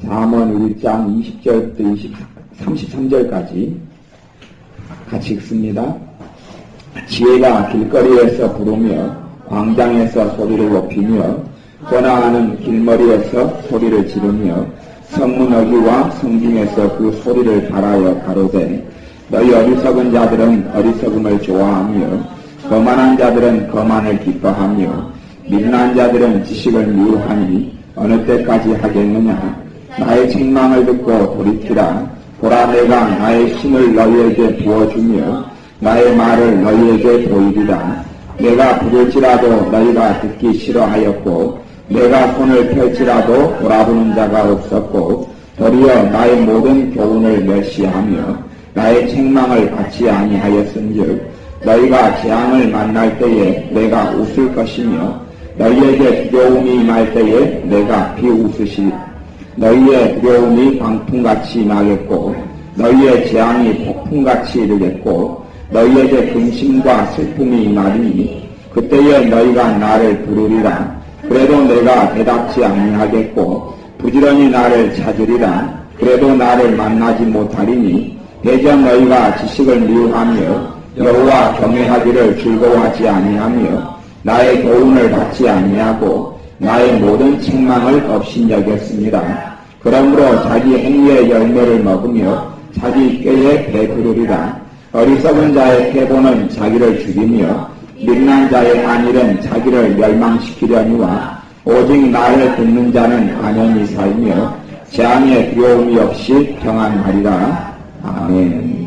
잠언 1장 20절부터 33절까지 같이 읽습니다. 지혜가 길거리에서 부르며 광장에서 소리를 높이며 번화하는 길머리에서 소리를 지르며 성문어귀와 성중에서 그 소리를 바라여 가로되 너희 어리석은 자들은 어리석음을 좋아하며 거만한 자들은 거만을 기뻐하며 미련한 자들은 지식을 미워하니 어느 때까지 하겠느냐. 나의 책망을 듣고 돌이키라. 보라, 내가 나의 힘을 너희에게 부어주며 나의 말을 너희에게 보이리라. 내가 부를지라도 너희가 듣기 싫어하였고 내가 손을 펼지라도 돌아보는 자가 없었고 도리어 나의 모든 교훈을 멸시하며 나의 책망을 받지 아니하였은즉 너희가 재앙을 만날 때에 내가 웃을 것이며 너희에게 두려움이 임할 때에 내가 비웃으시리라. 너희의 두려움이 광풍같이 임하겠고 너희의 재앙이 폭풍같이 이르겠고 너희에게 근심과 슬픔이 임하리니 그때에 너희가 나를 부르리라. 그래도 내가 대답지 아니하겠고 부지런히 나를 찾으리라. 그래도 나를 만나지 못하리니 대전 너희가 지식을 미워하며 여호와 경외하기를 즐거워하지 아니하며 나의 교훈을 받지 아니하고 나의 모든 책망을 업신여겼습니다. 그러므로 자기 행위의 열매를 먹으며 자기 꾀에 배부르리라. 어리석은 자의 태도는 자기를 죽이며 미련한 자의 안일은 자기를 멸망시키려니와 오직 나를 듣는 자는 안연히 살며 재앙에 두려움이 없이 평안하리라. 아멘.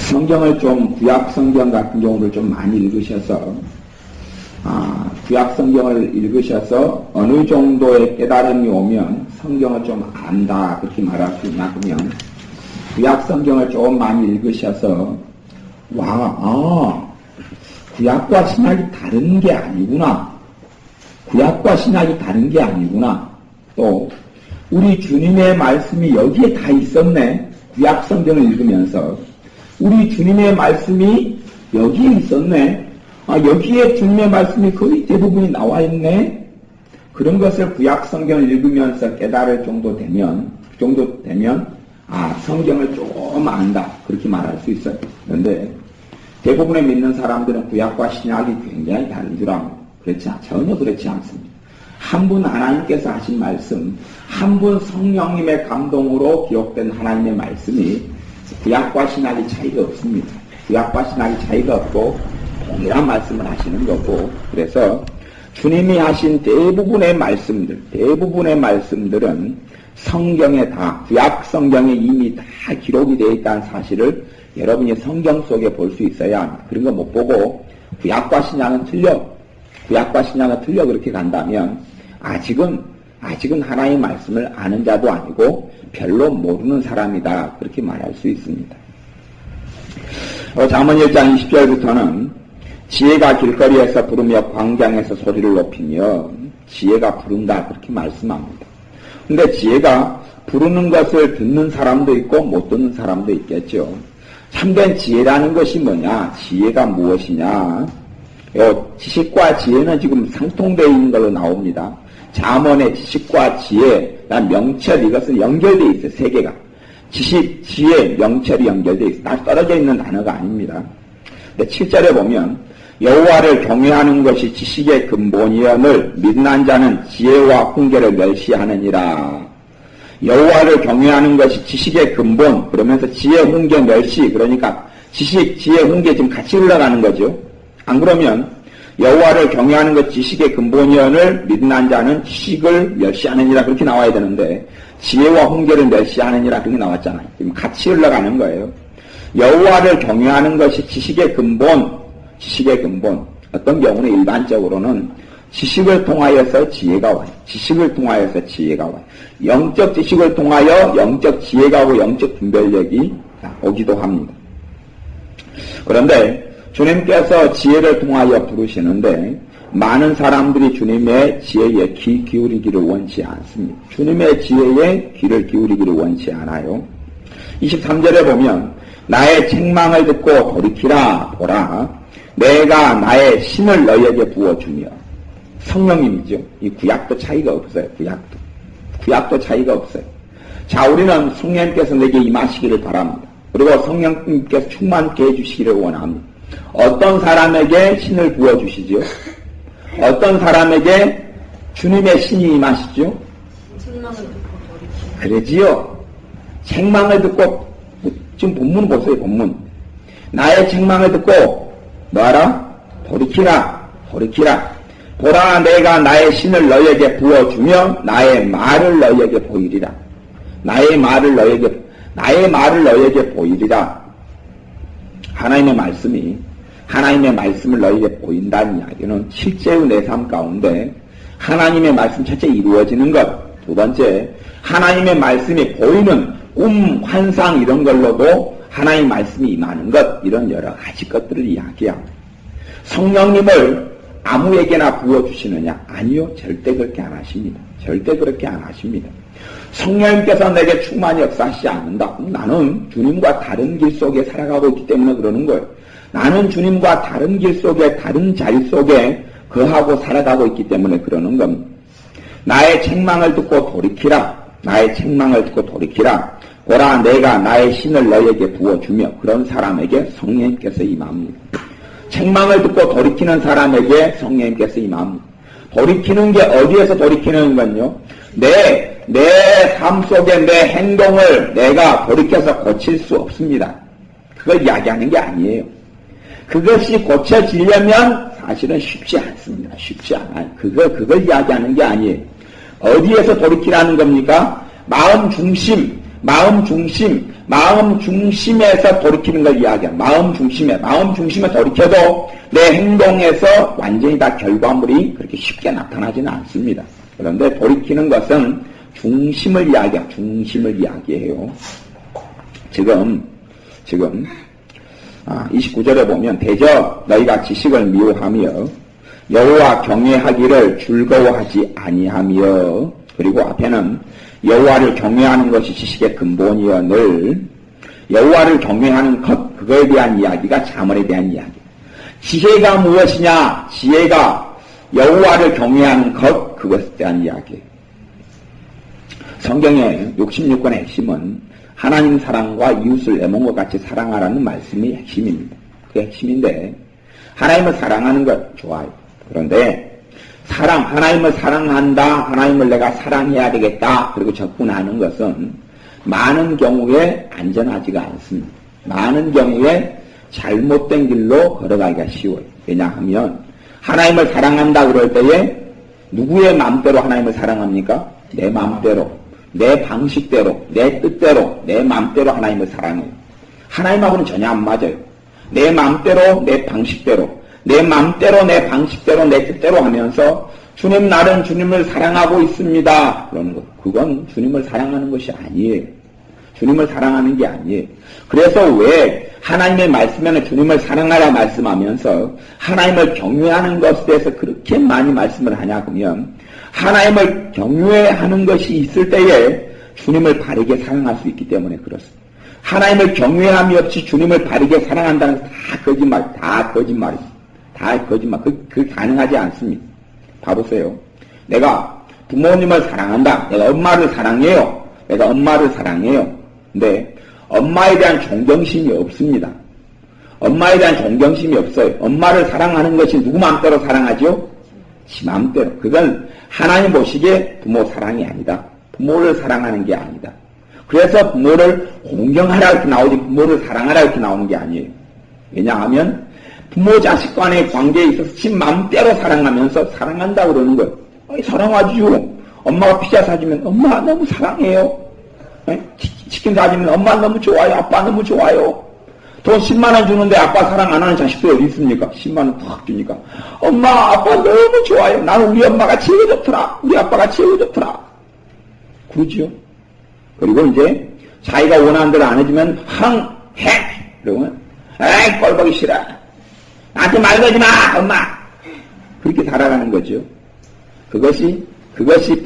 성경을 좀 구약 성경 같은 경우를 좀 많이 읽으셔서 구약 성경을 읽으셔서 어느 정도의 깨달음이 오면 성경을 좀 안다 그렇게 말할 수 있나 그러면 구약 성경을 좀 많이 읽으셔서 구약과 신약이 다른 게 아니구나. 구약과 신약이 다른 게 아니구나. 또 우리 주님의 말씀이 여기에 다 있었네. 구약 성경을 읽으면서 우리 주님의 말씀이 여기에 있었네. 여기에 주님의 말씀이 거의 대부분이 나와 있네. 그런 것을 구약 성경을 읽으면서 깨달을 정도 되면, 성경을 좀 안다. 그렇게 말할 수 있어요. 그런데 대부분의 믿는 사람들은 구약과 신약이 굉장히 다른 줄 알고, 전혀 그렇지 않습니다. 한 분 하나님께서 하신 말씀, 한 분 성령님의 감동으로 기록된 하나님의 말씀이 구약과 신약이 차이가 없습니다. 구약과 신약이 차이가 없고 동일한 말씀을 하시는 거고 그래서 주님이 하신 대부분의 말씀들은 성경에 다 구약 성경에 이미 다 기록이 되어 있다는 사실을 여러분이 성경 속에 볼 수 있어야 합니다. 그런 거 못 보고 구약과 신약은 틀려 그렇게 간다면 아직은 하나님의 말씀을 아는 자도 아니고 별로 모르는 사람이다. 그렇게 말할 수 있습니다. 잠언 1장 20절부터는 지혜가 길거리에서 부르며 광장에서 소리를 높이며 지혜가 부른다. 그렇게 말씀합니다. 근데 지혜가 부르는 것을 듣는 사람도 있고 못 듣는 사람도 있겠죠. 참된 지혜라는 것이 뭐냐? 지혜가 무엇이냐? 지식과 지혜는 지금 상통되어 있는 걸로 나옵니다. 잠언의 지식과 지혜, 명철, 이것은 연결되어 있어요. 세 개가. 지식, 지혜, 명철이 연결되어 있어요. 다 떨어져 있는 단어가 아닙니다. 근데 7절에 보면 여호와를 경외하는 것이 지식의 근본이여늘 미련한 자는 지혜와 훈계를 멸시하느니라. 여호와를 경외하는 것이 지식의 근본, 그러면서 지혜, 훈계, 멸시, 그러니까 지식, 지혜, 훈계 지금 같이 흘러가는 거죠. 안 그러면 여호와를 경외하는 것 지식의 근본이여늘 미련한 자는 지식을 멸시하느니라 그렇게 나와야 되는데 지혜와 훈계를 멸시하느니라 그렇게 나왔잖아요. 지금 같이 흘러가는 거예요. 여호와를 경외하는 것이 지식의 근본. 어떤 경우는 일반적으로는 지식을 통하여서 지혜가 와요. 영적 지식을 통하여 영적 지혜가 오고 영적 분별력이 오기도 합니다. 그런데 주님께서 지혜를 통하여 부르시는데 많은 사람들이 주님의 지혜에 귀 기울이기를 원치 않습니다. 주님의 지혜에 귀를 기울이기를 원치 않아요. 23절에 보면 나의 책망을 듣고 돌이키라. 보라, 내가 나의 신을 너희에게 부어주며 성령님이죠. 이 구약도 차이가 없어요. 구약도 차이가 없어요. 자, 우리는 성령님께서 내게 임하시기를 바랍니다. 그리고 성령님께서 충만케 해주시기를 원합니다. 어떤 사람에게 신을 부어주시죠? 어떤 사람에게 주님의 신이 임하시죠? 책망을 듣고 돌이키라. 그러지요. 책망을 듣고, 지금 본문 보세요, 본문. 나의 책망을 듣고, 뭐하라? 돌이키라. 보라, 내가 나의 신을 너에게 부어주며, 나의 말을 너에게 보이리라. 나의 말을 너에게 보이리라. 하나님의 말씀을 너에게 보인다는 이야기는 실제의 내 삶 가운데 하나님의 말씀 첫째 이루어지는 것, 두 번째 하나님의 말씀이 보이는 꿈, 환상 이런 걸로도 하나님의 말씀이 임하는 것, 이런 여러 가지 것들을 이야기합니다. 성령님을 아무에게나 부어주시느냐? 아니요, 절대 그렇게 안 하십니다. 성령님께서 내게 충만히 역사하시지 않는다. 나는 주님과 다른 길 속에 살아가고 있기 때문에 그러는 거예요. 나는 주님과 다른 길 속에, 다른 자리 속에 거하고 살아가고 있기 때문에 그러는 겁니다. 나의 책망을 듣고 돌이키라. 보라, 내가 나의 신을 너에게 부어주며, 그런 사람에게 성령님께서 임합니다. 책망을 듣고 돌이키는 사람에게 성령님께서 임합니다. 돌이키는 게 어디에서 돌이키는 건요? 내 삶 속에 내 행동을 내가 돌이켜서 고칠 수 없습니다. 그걸 이야기하는 게 아니에요. 그것이 고쳐지려면 사실은 쉽지 않습니다. 쉽지 않아요. 그걸 이야기하는 게 아니에요. 어디에서 돌이키라는 겁니까? 마음 중심에서 돌이키는 걸 이야기합니다. 마음 중심에 돌이켜도 내 행동에서 완전히 다 결과물이 그렇게 쉽게 나타나지는 않습니다. 그런데 돌이키는 것은 중심을 이야기해요. 지금 29절에 보면 대저 너희가 지식을 미워하며 여호와 경외하기를 즐거워하지 아니하며, 그리고 앞에는 여호와를 경외하는 것이 지식의 근본이여 늘 여호와를 경외하는 것, 그거에 대한 이야기가 자문에 대한 이야기. 지혜가 무엇이냐? 지혜가 여호와를 경외하는 것, 그것에 대한 이야기예요. 성경의 66권의 핵심은 하나님 사랑과 이웃을 내 몸과 같이 사랑하라는 말씀이 핵심입니다. 그 핵심인데 하나님을 사랑하는 것 좋아요. 그런데 하나님을 사랑한다, 하나님을 내가 사랑해야 되겠다, 그리고 접근하는 것은 많은 경우에 안전하지가 않습니다. 많은 경우에 잘못된 길로 걸어가기가 쉬워요. 왜냐하면 하나님을 사랑한다 그럴 때에 누구의 마음대로 하나님을 사랑합니까? 내 마음대로, 내 방식대로, 내 뜻대로, 내 마음대로 하나님을 사랑해요. 하나님하고는 전혀 안 맞아요. 내 마음대로, 내 방식대로, 내 마음대로, 내 방식대로, 내 뜻대로 하면서 주님, 나는 주님을 사랑하고 있습니다, 그러는 것. 그건 주님을 사랑하는 것이 아니에요. 주님을 사랑하는 게 아니에요. 그래서 왜 하나님의 말씀에는 주님을 사랑하라 말씀하면서 하나님을 경외하는 것에 대해서 그렇게 많이 말씀을 하냐 그러면, 하나님을 경외하는 것이 있을 때에 주님을 바르게 사랑할 수 있기 때문에 그렇습니다. 하나님을 경외함이 없이 주님을 바르게 사랑한다는 다 거짓말이죠. 다 거짓말. 그게 가능하지 않습니다. 봐보세요. 내가 부모님을 사랑한다. 내가 엄마를 사랑해요. 근데 엄마에 대한 존경심이 없습니다. 엄마에 대한 존경심이 없어요. 엄마를 사랑하는 것이 누구 마음대로 사랑하죠? 지 마음대로. 그건 하나님 보시기에 부모 사랑이 아니다. 부모를 사랑하는 게 아니다. 그래서 부모를 공경하라 이렇게 나오지 부모를 사랑하라 이렇게 나오는 게 아니에요. 왜냐하면 부모 자식 간의 관계에 있어서 지 마음대로 사랑하면서 사랑한다 그러는 거예요. 사랑하지요. 엄마가 피자 사주면 엄마 너무 사랑해요. 치킨 사주면 엄마 너무 좋아요. 아빠 너무 좋아요. 돈 10만 원 주는데 아빠 사랑 안 하는 자식도 어디 있습니까? 10만 원 팍 주니까 엄마 아빠 너무 좋아요. 나는 우리 엄마가 제일 좋더라. 우리 아빠가 제일 좋더라. 그러지요. 그리고 이제 자기가 원하는 대로 안 해주면 해. 그러면 에이 꼴보기 싫어. 나한테 말 걸지 마 엄마. 그렇게 살아가는 거죠. 그것이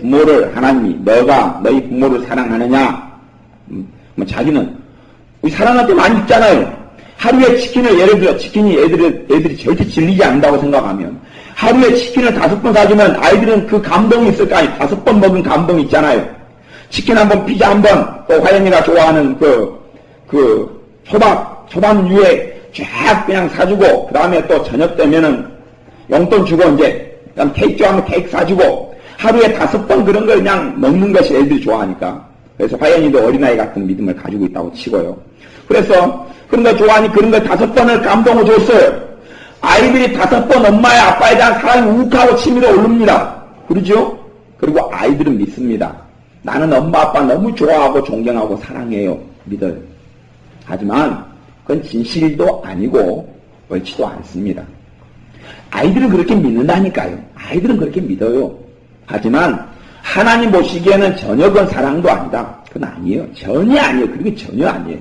부모를 하나님이 너희 부모를 사랑하느냐? 자기는 우리 사랑할 때 많이 있잖아요. 하루에 치킨을 예를 들어 치킨이 애들이 절대 질리지 않는다고 생각하면 하루에 치킨을 5번 사주면 아이들은 그 감동이 있을 거 아니에요. 5번 먹은 감동 있잖아요. 치킨 한 번, 피자 한 번, 또 화연이가 좋아하는 초밥류에 쫙 그냥 사주고, 그 다음에 또 저녁 되면은 용돈 주고, 이제, 그다음 케이크 좋아하면 케이크 사주고, 하루에 5번 그런 걸 그냥 먹는 것이 애들이 좋아하니까. 그래서 화연이도 어린아이 같은 믿음을 가지고 있다고 치고요. 그래서 그런 거 좋아하니 그런 걸 5번을 감동을 줬어요. 아이들이 5번 엄마의 아빠에 대한 사랑이 욱하고 치밀어 오릅니다. 그러죠? 그리고 아이들은 믿습니다. 나는 엄마 아빠 너무 좋아하고 존경하고 사랑해요. 믿어요. 하지만 그건 진실도 아니고 옳지도 않습니다. 아이들은 그렇게 믿는다니까요. 아이들은 그렇게 믿어요. 하지만 하나님 보시기에는 전혀 그건 사랑도 아니다. 그건 아니에요. 전혀 아니에요. 그게 전혀 아니에요.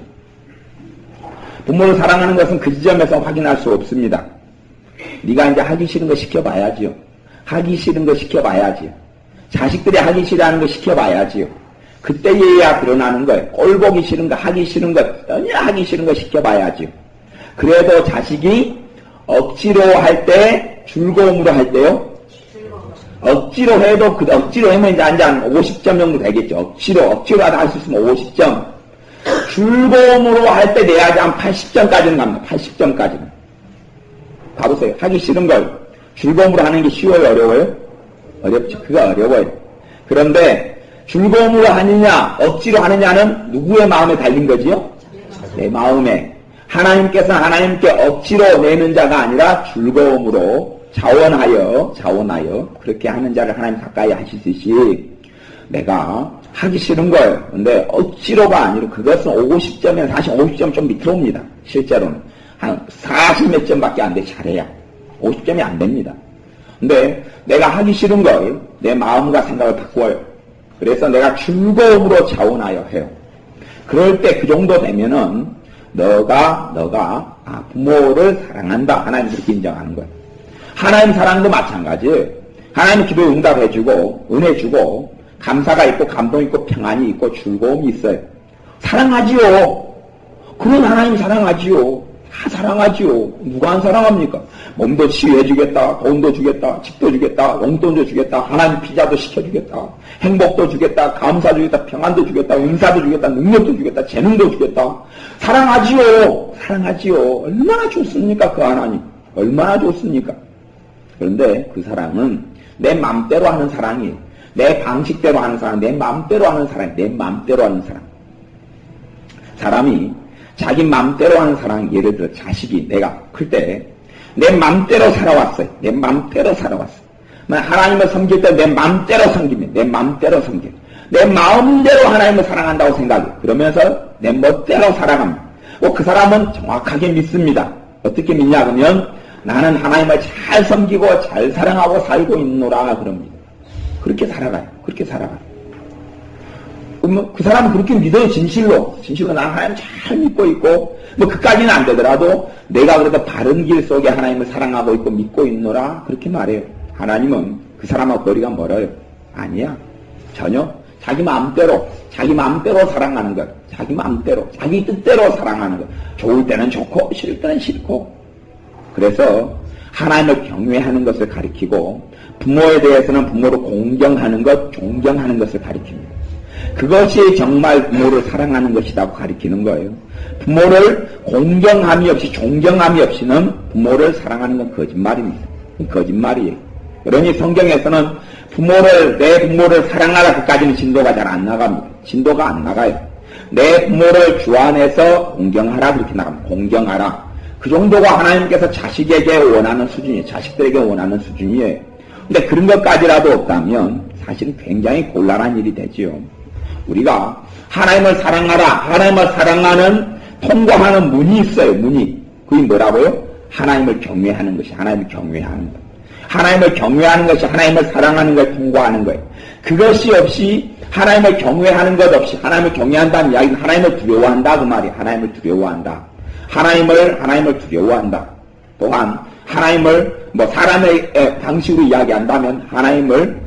부모를 사랑하는 것은 그 지점에서 확인할 수 없습니다. 네가 이제 하기 싫은 거 시켜봐야지요. 하기 싫은 거 시켜봐야지요. 자식들이 하기 싫어하는 거 시켜봐야지요. 그때에야 드러나는 거예요. 꼴 보기 싫은 거, 하기 싫은 거, 전혀 하기 싫은 거 시켜봐야지요. 그래도 자식이 억지로 할 때, 즐거움으로 할 때요. 억지로 해도, 억지로 하면 이제 한 50점 정도 되겠죠. 억지로 하다 할 수 있으면 50점. 즐거움으로 할 때 내야지 한 80점까지는 갑니다. 80점까지는. 봐보세요. 하기 싫은 걸 즐거움으로 하는 게 쉬워요? 어려워요? 어렵죠. 그거 어려워요. 그런데 즐거움으로 하느냐, 억지로 하느냐는 누구의 마음에 달린 거지요? 내 마음에. 하나님께서는 하나님께 억지로 내는 자가 아니라 즐거움으로 자원하여 그렇게 하는 자를 하나님 가까이 하시듯이 내가 하기 싫은 거예요. 근데 억지로가 아니라 그것은 50점이면 사실 50점 좀 밑으로 옵니다. 실제로는. 한 40몇 점밖에 안 돼, 잘해야. 50점이 안 됩니다. 근데 내가 하기 싫은 걸 내 마음과 생각을 바꾸어요. 그래서 내가 즐거움으로 자원하여 해요. 그럴 때 그 정도 되면은 너가 부모를 사랑한다. 하나님 그렇게 인정하는 거예요. 하나님 사랑도 마찬가지예요. 하나님 기도에 응답해주고 은혜 주고 감사가 있고 감동 있고 평안이 있고 즐거움이 있어요. 사랑하지요. 그런 하나님 사랑하지요. 다 사랑하지요. 누가 안 사랑합니까? 몸도 치유해주겠다. 돈도 주겠다. 집도 주겠다. 용돈도 주겠다. 하나님 피자도 시켜주겠다. 행복도 주겠다. 감사 주겠다. 평안도 주겠다. 은사도 주겠다. 능력도 주겠다. 재능도 주겠다. 사랑하지요. 얼마나 좋습니까? 그 하나님. 얼마나 좋습니까? 그런데 그 사랑은 내 맘대로 하는 사랑이에요. 내 방식대로 하는 사랑, 내 맘대로 하는 사랑, 내 맘대로 하는 사랑. 사람이 자기 맘대로 하는 사랑, 예를 들어 자식이 내가 클 때 내 맘대로 살아왔어요. 내 맘대로 살아왔어요. 하나님을 섬길 때 내 맘대로 섬기면 내 맘대로 섬겨. 내 마음대로 하나님을 사랑한다고 생각해. 그러면서 내 멋대로 살아갑니다. 그 사람은 정확하게 믿습니다. 어떻게 믿냐 그러면 나는 하나님을 잘 섬기고 잘 사랑하고 살고 있노라 그럽니다. 그렇게 살아가요. 그러면 그 사람은 그렇게 믿어요. 진실로 나는 하나님 잘 믿고 있고 그까지는 안 되더라도 내가 그래도 바른 길 속에 하나님을 사랑하고 있고 믿고 있노라 그렇게 말해요. 하나님은 그 사람하고 거리가 멀어요. 아니야. 전혀 자기 마음대로 사랑하는 것, 자기 마음대로 자기 뜻대로 사랑하는 것. 좋을 때는 좋고 싫을 때는 싫고. 그래서 하나님을 경외하는 것을 가리키고 부모에 대해서는 부모를 공경하는 것, 존경하는 것을 가리킵니다. 그것이 정말 부모를 사랑하는 것이라고 가리키는 거예요. 부모를 공경함이 없이 존경함이 없이는 부모를 사랑하는 건 거짓말입니다. 거짓말이에요. 그러니 성경에서는 내 부모를 사랑하라 그까지는 진도가 잘 안 나갑니다. 진도가 안 나가요. 내 부모를 주 안에서 공경하라 그렇게 나갑니다. 공경하라. 그 정도가 하나님께서 자식에게 원하는 수준이에요. 자식들에게 원하는 수준이에요. 근데 그런 것까지라도 없다면 사실은 굉장히 곤란한 일이 되지요. 우리가 하나님을 사랑하라, 하나님을 사랑하는 통과하는 문이 있어요. 문이. 그게 뭐라고요? 하나님을 경외하는 것이 하나님을 경외하는 것. 하나님을 경외하는 것이 하나님을 사랑하는 걸 통과하는 거예요. 그것이 없이 하나님을 경외하는 것 없이 하나님을 경외한다는 이야기는 하나님을 두려워한다 그 말이에요. 하나님을 두려워한다. 하나님을 두려워한다. 또한 하나님을 사람의 방식으로 이야기한다면 하나님을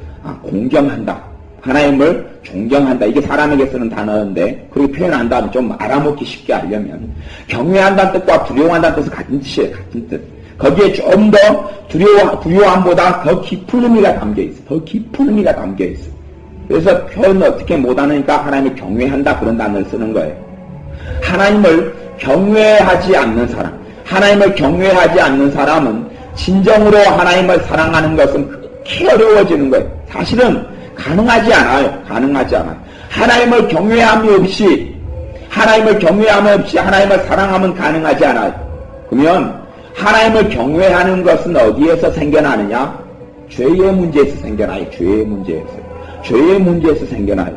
공경한다. 하나님을 존경한다. 이게 사람에게 쓰는 단어인데 그렇게 표현한다면 좀 알아먹기 쉽게 하려면 경외한다는 뜻과 두려워한다는 뜻은 같은 뜻이에요. 같은 뜻. 거기에 좀 더 두려움보다 더 깊은 의미가 담겨 있어. 더 깊은 의미가 담겨 있어. 그래서 표현을 어떻게 못하니까 하나님을 경외한다 그런 단어를 쓰는 거예요. 하나님을 경외하지 않는 사람, 하나님을 경외하지 않는 사람은 진정으로 하나님을 사랑하는 것은 그렇게 어려워지는 거예요. 사실은 가능하지 않아요. 가능하지 않아요. 하나님을 경외함이 없이 하나님을 사랑하면 가능하지 않아요. 그러면 하나님을 경외하는 것은 어디에서 생겨나느냐? 죄의 문제에서 생겨나요. 죄의 문제에서 생겨나요.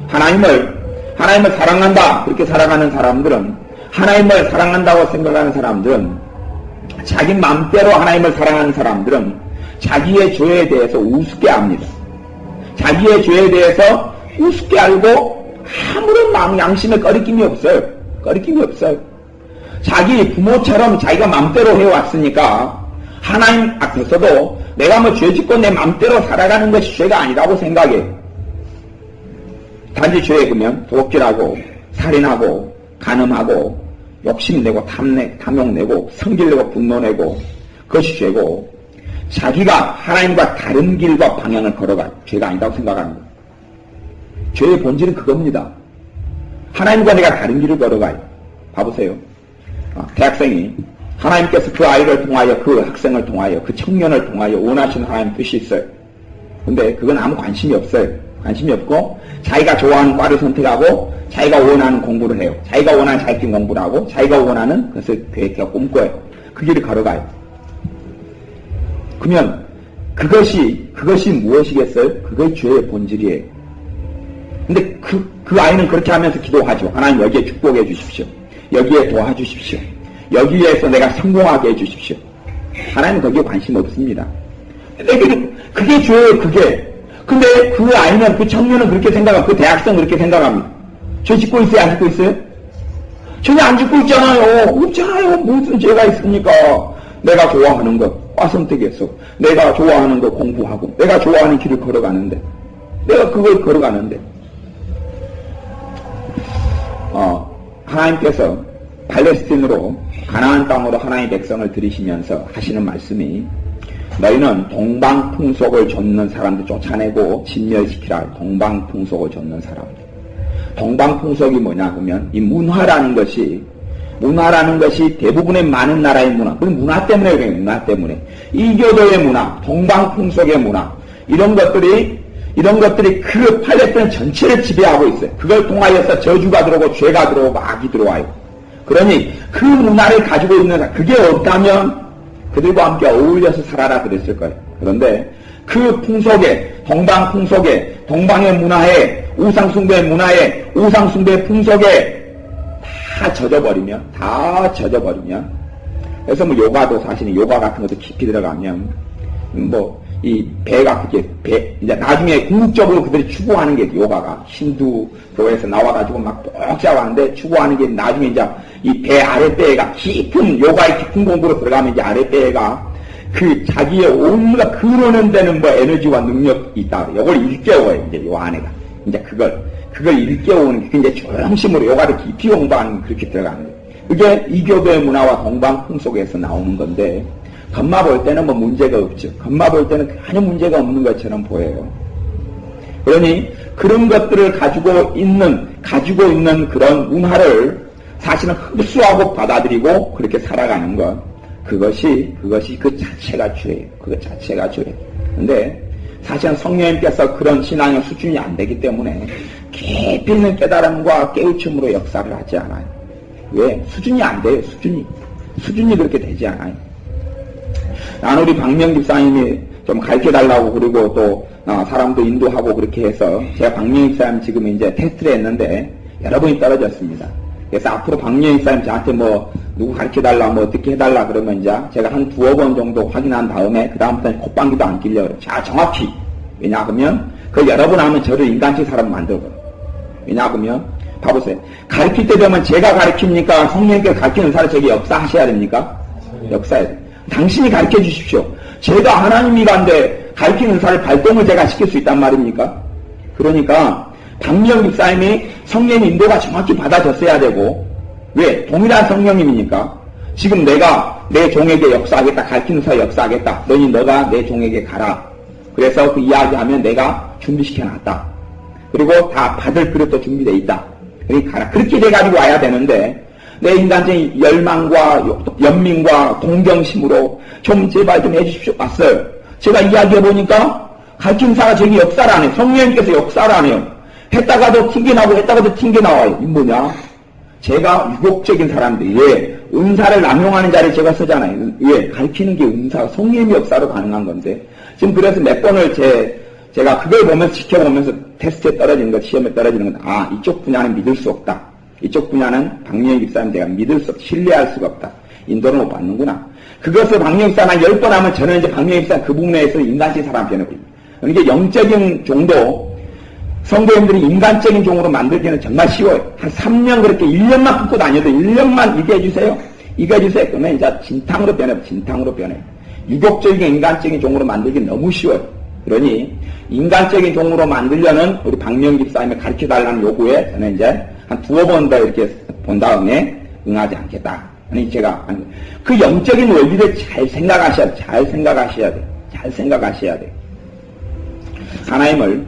하나님을 사랑한다 그렇게 살아가는 사람들은, 하나님을 사랑한다고 생각하는 사람들은, 자기 맘대로 하나님을 사랑하는 사람들은 자기의 죄에 대해서 우습게 압니다. 자기의 죄에 대해서 우습게 알고 아무런 양심에 꺼리낌이 없어요. 자기 부모처럼 자기가 맘대로 해왔으니까 하나님 앞에서도 내가 뭐 죄 짓고 내 맘대로 살아가는 것이 죄가 아니라고 생각해. 단지 죄에 그러면 도둑질하고 살인하고 간음하고 욕심내고 탐욕내고 성질내고 분노내고 그것이 죄고, 자기가 하나님과 다른 길과 방향을 걸어가 죄가 아니다고 생각하는 거예요. 죄의 본질은 그겁니다. 하나님과 내가 다른 길을 걸어가요. 봐보세요. 대학생이 하나님께서 그 아이를 통하여, 그 학생을 통하여, 그 청년을 통하여 원하시는 하나님 뜻이 있어요. 근데 그건 아무 관심이 없어요. 관심이 없고 자기가 좋아하는 과를 선택하고 자기가 원하는 공부를 해요. 자기가 원하는 자격증 공부를 하고 자기가 원하는 것을 계획하고 꿈꿔요. 그 길을 걸어가요. 그러면 그것이 무엇이겠어요? 그것이 죄의 본질이에요. 근데 그 아이는 그렇게 하면서 기도하죠. 하나님 여기에 축복해 주십시오. 여기에 도와주십시오. 여기에서 내가 성공하게 해 주십시오. 하나님은 거기에 관심 없습니다. 그게 죄예요, 그게. 근데 그 아이는, 그 청년은 그렇게 생각하고, 그 대학생은 그렇게 생각합니다. 죄 짓고 있어요, 안 짓고 있어요? 전혀 안 짓고 있잖아요. 없잖아요. 무슨 죄가 있습니까? 내가 좋아하는 것, 과 선택해서. 내가 좋아하는 거 공부하고, 내가 좋아하는 길을 걸어가는데. 내가 그걸 걸어가는데. 하나님께서 팔레스틴으로, 가나안 땅으로 하나님의 백성을 들이시면서 하시는 말씀이, 너희는 동방풍속을 좇는 사람들 쫓아내고 진멸시키라. 동방풍속을 좇는 사람들. 동방풍속이 뭐냐 하면, 이 문화라는 것이 대부분의 많은 나라의 문화, 그 문화 때문에 그래요. 문화 때문에. 이교도의 문화, 동방풍속의 문화, 이런 것들이 그 팔레스타인 전체를 지배하고 있어요. 그걸 통하여서 저주가 들어오고 죄가 들어오고 악이 들어와요. 그러니 그 문화를 가지고 있는, 그게 없다면 그들과 함께 어울려서 살아라 그랬을 거예요. 그런데 그 풍속에, 동방 풍속에, 동방의 문화에, 우상숭배 문화에, 우상숭배 풍속에 다 젖어버리면, 그래서 뭐 요가도 사실은 요가 같은 것도 깊이 들어가면, 이 배가 그렇게 이제 나중에 궁극적으로 그들이 추구하는 게 요가가 힌두교에서 나와가지고 막 복잡하는데 추구하는 게 나중에 이제 이 배 아랫배가 깊은 요가의 깊은 공부로 들어가면 이제 아랫배가 그 자기의 온갖 그러는 데는 뭐 에너지와 능력이 있다. 이걸 일깨워요. 이제 요 안에가. 이제 그걸 일깨우는 게 이제 중심으로 요가를 깊이 공부하는 그렇게 들어가는 거예요. 그게 이교도의 문화와 동방 풍속에서 나오는 건데, 겉마 볼 때는 뭐 문제가 없죠. 겉마 볼 때는 전혀 문제가 없는 것처럼 보여요. 그러니 그런 것들을 가지고 있는 그런 문화를 사실은 흡수하고 받아들이고 그렇게 살아가는 것, 그것이 그 자체가 죄예요. 그것 자체가 죄예요. 근데 사실은 성령님께서 그런 신앙의 수준이 안 되기 때문에 깊이 있는 깨달음과 깨우침으로 역사를 하지 않아요. 왜? 수준이 안 돼요. 수준이 그렇게 되지 않아요. 나는 우리 박명 집사님이 좀 가르쳐달라고, 그리고 또 사람도 인도하고 그렇게 해서 제가 박명 집사님 지금 이제 테스트를 했는데 여러 번이 떨어졌습니다. 그래서 앞으로 박명 집사님 저한테 뭐 누구 가르쳐달라, 뭐 어떻게 해달라 그러면 이제 제가 한 두어 번 정도 확인한 다음에 그 다음부터는 콧방귀도 안 끼려고 그래요. 자, 정확히. 왜냐하면 그 여러 번 하면 저를 인간체 사람 만들어버려요. 왜냐하면 봐보세요. 가르칠 때 되면 제가 가르칩니까? 성령님께서 가르치는 사람 저기 역사하셔야 됩니까? 역사해야 돼요. 당신이 가르쳐 주십시오. 제가 하나님이간데 가르치는 사람의 발동을 제가 시킬 수 있단 말입니까? 그러니까 박명 집사님이 성령의 인도가 정확히 받아졌어야 되고, 왜? 동일한 성령님이니까. 지금 내가 내 종에게 역사하겠다. 가르치면서 역사하겠다. 너가 내 종에게 가라. 그래서 그 이야기하면 내가 준비시켜놨다. 그리고 다 받을 그릇도 준비되어 있다. 그러니까 가라. 그렇게 돼가지고 와야 되는데 내 인간적인 열망과 연민과 동경심으로 좀 제발 좀 해주십시오. 왔어요. 제가 이야기해보니까 가르침사가 저기 역사를 안 해요. 성령님께서 역사를 안 해요. 했다가도 튕겨나오고 했다가도 튕겨나와요. 이 뭐냐? 제가 유곡적인 사람들이 왜 은사를 남용하는 자리에 제가 쓰잖아요. 왜? 가르치는 게 은사, 성령의 역사로 가능한 건데 지금 그래서 몇 번을 제가 그걸 보면서 지켜보면서 테스트에 떨어지는 것, 시험에 떨어지는 건 이쪽 분야는 믿을 수 없다. 이쪽 분야는 박명희 집사님 내가 믿을 수 없다. 신뢰할 수가 없다. 인도를 못 받는구나. 그것을 박명희 집사님 10번 하면 저는 이제 박명희 집사님 그 부분에서 인간적인 사람 변해버립니다. 그러니까 영적인 종도 성도님들이 인간적인 종으로 만들기는 정말 쉬워요. 한 3년 그렇게 1년만 끊고 다녀도 1년만 이게 해주세요. 이거 해주세요. 그러면 이제 진탕으로 변해요. 진탕으로 변해요. 유격적인 인간적인 종으로 만들기 너무 쉬워요. 그러니 인간적인 종으로 만들려는 우리 박명희 집사님의 가르쳐달라는 요구에 저는 이제 한 두어 번 더 이렇게 본 다음에 응하지 않겠다. 아니 제가 그 영적인 원리를 잘 생각하셔야 돼. 잘 생각하셔야 돼. 잘 생각하셔야 돼. 하나님을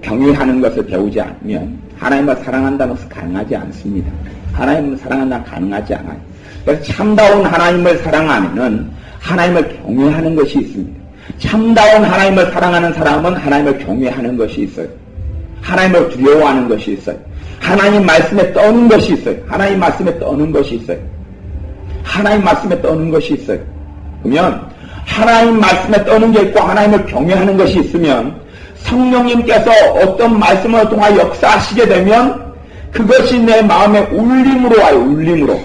경외하는 것을 배우지 않으면 하나님을 사랑한다는 것은 가능하지 않습니다. 하나님을 사랑한다는 것은 가능하지 않아요. 그래서 참다운 하나님을 사랑하면은 하나님을 경외하는 것이 있습니다. 참다운 하나님을 사랑하는 사람은 하나님을 경외하는 것이 있어요. 하나님을 두려워하는 것이 있어요. 하나님 말씀에 떠는 것이 있어요. 하나님 말씀에 떠는 것이 있어요. 하나님 말씀에 떠는 것이 있어요. 그러면 하나님 말씀에 떠는 게 있고 하나님을 경외하는 것이 있으면 성령님께서 어떤 말씀을 통하여 역사하시게 되면 그것이 내 마음에 울림으로 와요. 울림으로.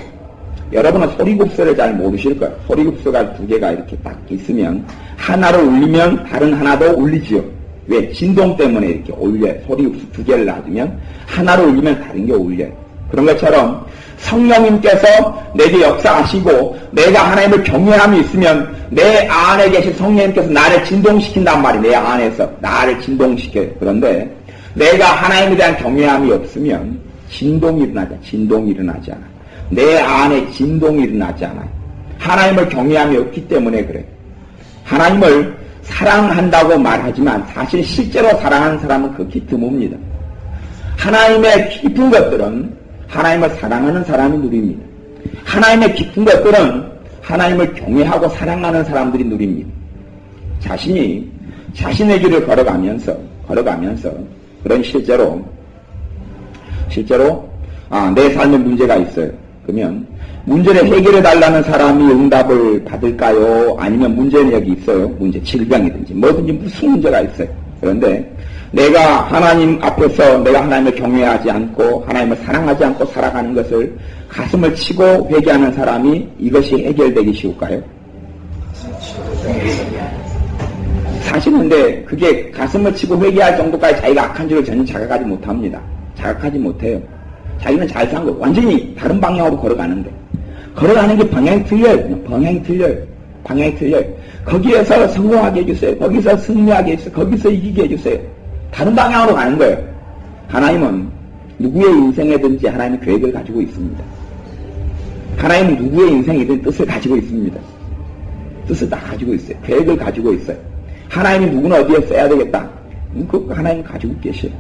여러분은 소리굽서를 잘 모르실 거예요. 소리굽서가 두 개가 이렇게 딱 있으면 하나를 울리면 다른 하나도 울리지요. 왜? 진동 때문에 이렇게 울려요. 소리굽서 두 개를 놔두면 하나를 울리면 다른 게 울려요. 그런 것처럼 성령님께서 내게 역사하시고 내가 하나님을 경외함이 있으면 내 안에 계신 성령님께서 나를 진동시킨단 말이에요. 내 안에서 나를 진동시켜요. 그런데 내가 하나님에 대한 경외함이 없으면 진동이 일어나지 않아요. 내 안에 진동이 일어나지 않아요. 하나님을 경외함이 없기 때문에 그래요. 하나님을 사랑한다고 말하지만 사실 실제로 사랑하는 사람은 극히 드뭅니다. 하나님의 깊은 것들은 하나님을 사랑하는 사람이 누립니다. 하나님의 깊은 것들은 하나님을 경외하고 사랑하는 사람들이 누립니다. 자신의 길을 걸어가면서 그런 실제로 내 삶에 문제가 있어요. 그러면 문제를 해결해 달라는 사람이 응답을 받을까요? 아니면 문제는 여기 있어요. 문제, 질병이든지 뭐든지 무슨 문제가 있어요. 그런데 내가 하나님 앞에서 내가 하나님을 경외하지 않고 하나님을 사랑하지 않고 살아가는 것을 가슴을 치고 회개하는 사람이 이것이 해결되기 쉬울까요? 사실은 근데 그게 가슴을 치고 회개할 정도까지 자기가 악한 줄을 전혀 자각하지 못합니다. 자각하지 못해요. 자기는 잘 산 거 완전히 다른 방향으로 걸어가는데 걸어가는 게 방향이 틀려요. 거기에서 성공하게 해주세요. 거기서 승리하게 해주세요. 거기서 이기게 해주세요. 다른 방향으로 가는 거예요. 하나님은 누구의 인생에든지 하나님은 계획을 가지고 있습니다. 하나님은 누구의 인생이든 뜻을 가지고 있습니다. 뜻을 다 가지고 있어요. 계획을 가지고 있어요. 하나님이 누구는 어디에 써야 되겠다. 그거 하나님 가지고 계셔요.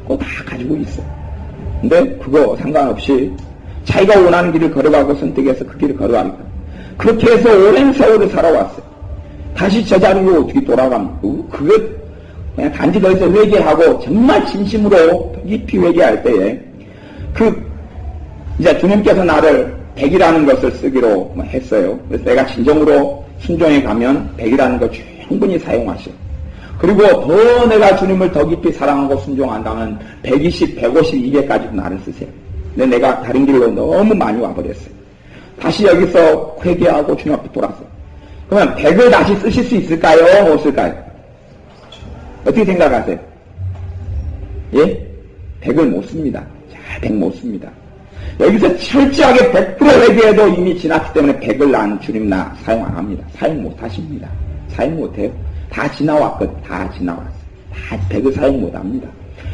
그거 다 가지고 있어요. 근데 그거 상관없이 자기가 원하는 길을 걸어가고 선택해서 그 길을 걸어가니까 그렇게 해서 오랜 세월을 살아왔어요. 다시 제자리로 어떻게 돌아가면 그게 그냥 단지 거기서 회개하고 정말 진심으로 깊이 회개할 때에 이제 주님께서 나를 100이라는 것을 쓰기로 했어요. 그래서 내가 진정으로 순종해 가면 100이라는 걸 충분히 사용하셔. 그리고 더 내가 주님을 더 깊이 사랑하고 순종한다면 120, 150, 200까지도 나를 쓰세요. 근데 내가 다른 길로 너무 많이 와버렸어요. 다시 여기서 회개하고 주님 앞에 돌아서. 그러면 100을 다시 쓰실 수 있을까요? 못 쓸까요? 어떻게 생각하세요? 예? 100을 못 씁니다. 잘 100 못 씁니다. 여기서 철저하게 100% 회개해도 이미 지났기 때문에 100을 난 주님 사용 안 합니다. 사용 못 하십니다. 사용 못 해요. 다 지나왔거든. 다 지나왔어. 다 100을 사용 못 합니다.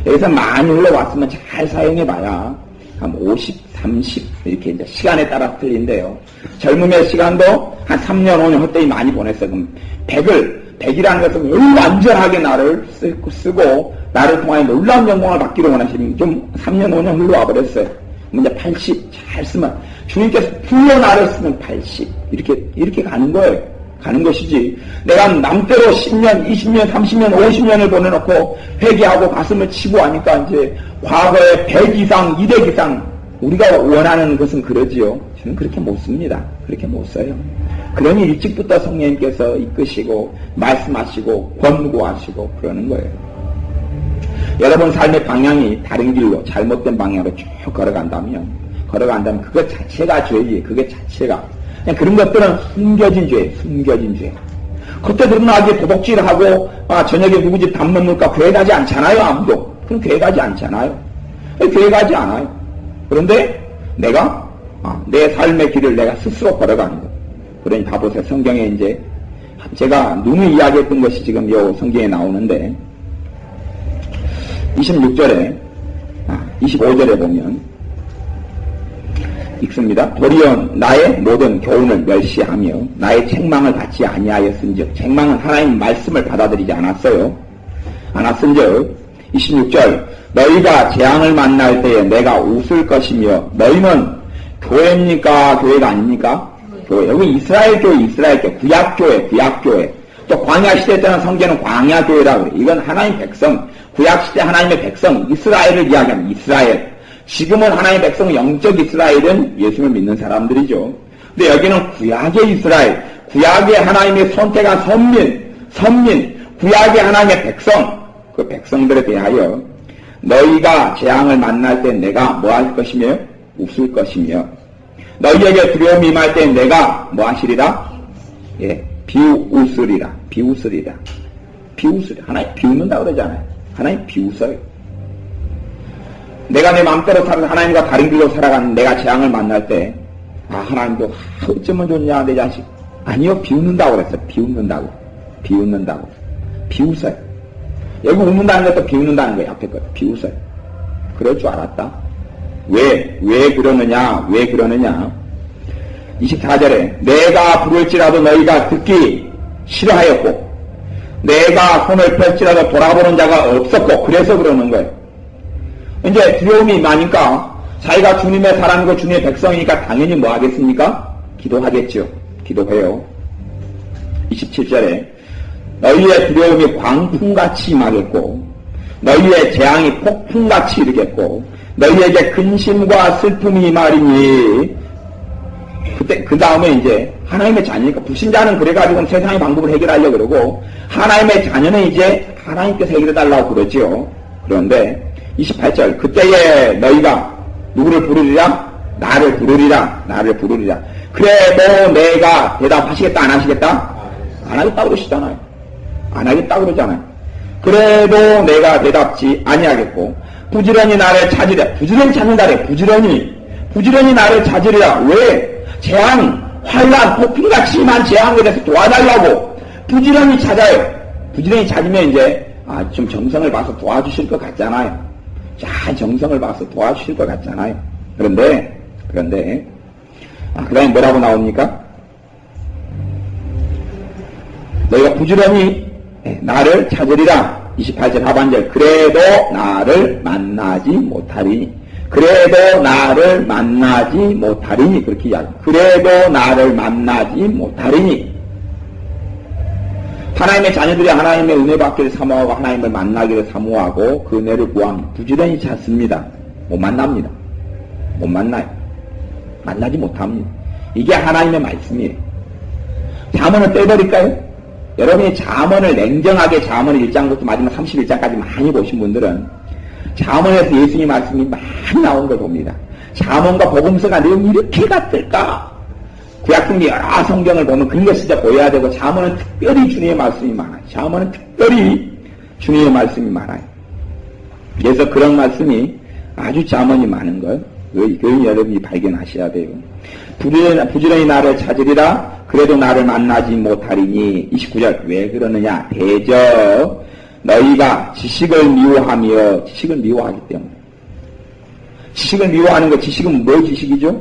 여기서 많이 올라왔으면 잘 사용해봐야 한 50, 30 이렇게 이제 시간에 따라 틀린데요. 젊음의 시간도 한 3년, 5년 헛되이 많이 보냈어요. 그럼 100이라는 것은 완전하게 나를 쓰고 나를 통하여 놀라운 영광을 받기로 원하시는 좀 3년, 5년 흘러와 버렸어요. 이제 80 잘 쓰면 주님께서 불러 나를 쓰면 80 이렇게 가는 거예요. 가는 것이지. 내가 남대로 10년, 20년, 30년, 50년을 보내놓고 회개하고 가슴을 치고 하니까 이제 과거에 100 이상, 200 이상 우리가 원하는 것은 그러지요. 저는 그렇게 못 씁니다. 그렇게 못 써요. 그러니 일찍부터 성령님께서 이끄시고 말씀하시고 권고하시고 그러는 거예요. 여러분 삶의 방향이 다른 길로 잘못된 방향으로 쭉 걸어간다면 그것 자체가 죄이에요. 그게 자체가. 그냥 그런 것들은 숨겨진 죄. 그때 드러나게 도둑질하고 저녁에 누구 집 담 넘을까 교회 가지 않잖아요. 아무도. 그럼 교회 가지 않잖아요. 교회 가지 않아요. 그런데 내가 내 삶의 길을 내가 스스로 걸어가는 거. 그러니 봐보세요. 성경에 이제 제가 누누이 이야기했던 것이 지금 요 성경에 나오는데 26절에 25절에 보면 읽습니다. 도리어 나의 모든 교훈을 멸시하며 나의 책망을 받지 아니하였은즉 책망은 하나님 말씀을 받아들이지 않았은즉 26절 너희가 재앙을 만날 때에 내가 웃을 것이며 너희는 교회입니까? 교회가 아닙니까? 교회. 여기 이스라엘 교회, 구약교회. 또 광야시대 때는 성경은 광야교회라고 그래요. 이건 하나님 백성, 구약시대 하나님의 백성, 이스라엘을 이야기하는 이스라엘. 지금은 하나님의 백성, 영적 이스라엘은 예수를 믿는 사람들이죠. 근데 여기는 구약의 이스라엘, 구약의 하나님의 선택한 선민, 구약의 하나님의 백성, 그 백성들에 대하여 너희가 재앙을 만날 때 내가 뭐 할 것이며? 웃을 것이며 너희에게 두려움이 임할 때 내가 뭐 하시리라? 비웃으리라. 하나님 비웃는다고 그러잖아요. 하나님 비웃어요. 내가 내 마음대로 살아서 하나님과 다른 길로 살아가는 내가 재앙을 만날 때 하나님도 어쩌면 좋냐 내 자식. 아니요. 비웃는다고 그랬어요. 비웃는다고. 비웃어요. 여기 웃는다는 것도 비웃는다는 거예요. 앞에 거 비웃어요. 그럴 줄 알았다. 왜 그러느냐? 24절에 내가 부를지라도 너희가 듣기 싫어하였고 내가 손을 펼지라도 돌아보는 자가 없었고 그래서 그러는 거예요. 이제 두려움이 많으니까 자기가 주님의 사람이고 주님의 백성이니까 당연히 뭐 하겠습니까? 기도하겠죠. 기도해요. 27절에 너희의 두려움이 광풍같이 임하겠고 너희의 재앙이 폭풍같이 이르겠고 너희에게 근심과 슬픔이 임하리니 그 다음에 이제 하나님의 자녀니까 불신자는 그래가지고 세상의 방법을 해결하려고 그러고 하나님의 자녀는 이제 하나님께서 해결해달라고 그러지요. 그런데 28절 그때에 너희가 누구를 부르리라? 나를 부르리라. 그래도 내가 대답하시겠다 안 하시겠다? 안 하겠다 그러시잖아요. 안 하겠다 그러잖아요. 그래도 내가 대답지 아니하겠고 부지런히 나를 찾으랴. 부지런히 찾는다래. 부지런히 나를 찾으리라. 왜? 재앙, 환란, 폭풍같이 임한 재앙에 대해서 도와달라고 부지런히 찾아요. 부지런히 찾으면 이제 좀 정성을 봐서 도와주실 것 같잖아요. 잘 정성을 봐서 도와주실 것 같잖아요. 그런데 그 다음에 뭐라고 나옵니까? 너희가 부지런히 나를 찾으리라. 28절 하반절 그래도 나를 만나지 못하리니 그렇게 이야기합니다. 그래도 나를 만나지 못하리니 하나님의 자녀들이 하나님의 은혜 받기를 사모하고 하나님을 만나기를 사모하고 그 은혜를 구하면 부지런히 찾습니다. 못 만나요. 만나지 못합니다. 이게 하나님의 말씀이에요. 잠언을 빼버릴까요? 여러분이 잠언을 냉정하게 잠언을 1장부터 마지막 31장까지 많이 보신 분들은 잠언에서 예수님 말씀이 많이 나온 걸 봅니다. 잠언과 복음서가 내용이 이렇게 같을까? 구약성경 여러 성경을 보면 그런 게 진짜 보여야 되고 잠언은 특별히 주님의 말씀이 많아요. 그래서 그런 말씀이 아주 잠언이 많은 걸 그건 여러분이 발견하셔야 돼요. 부지런히 나를 찾으리라. 그래도 나를 만나지 못하리니 29절 왜 그러느냐? 대저 너희가 지식을 미워하기 때문에 지식을 미워하는 것, 지식은 뭐 지식이죠?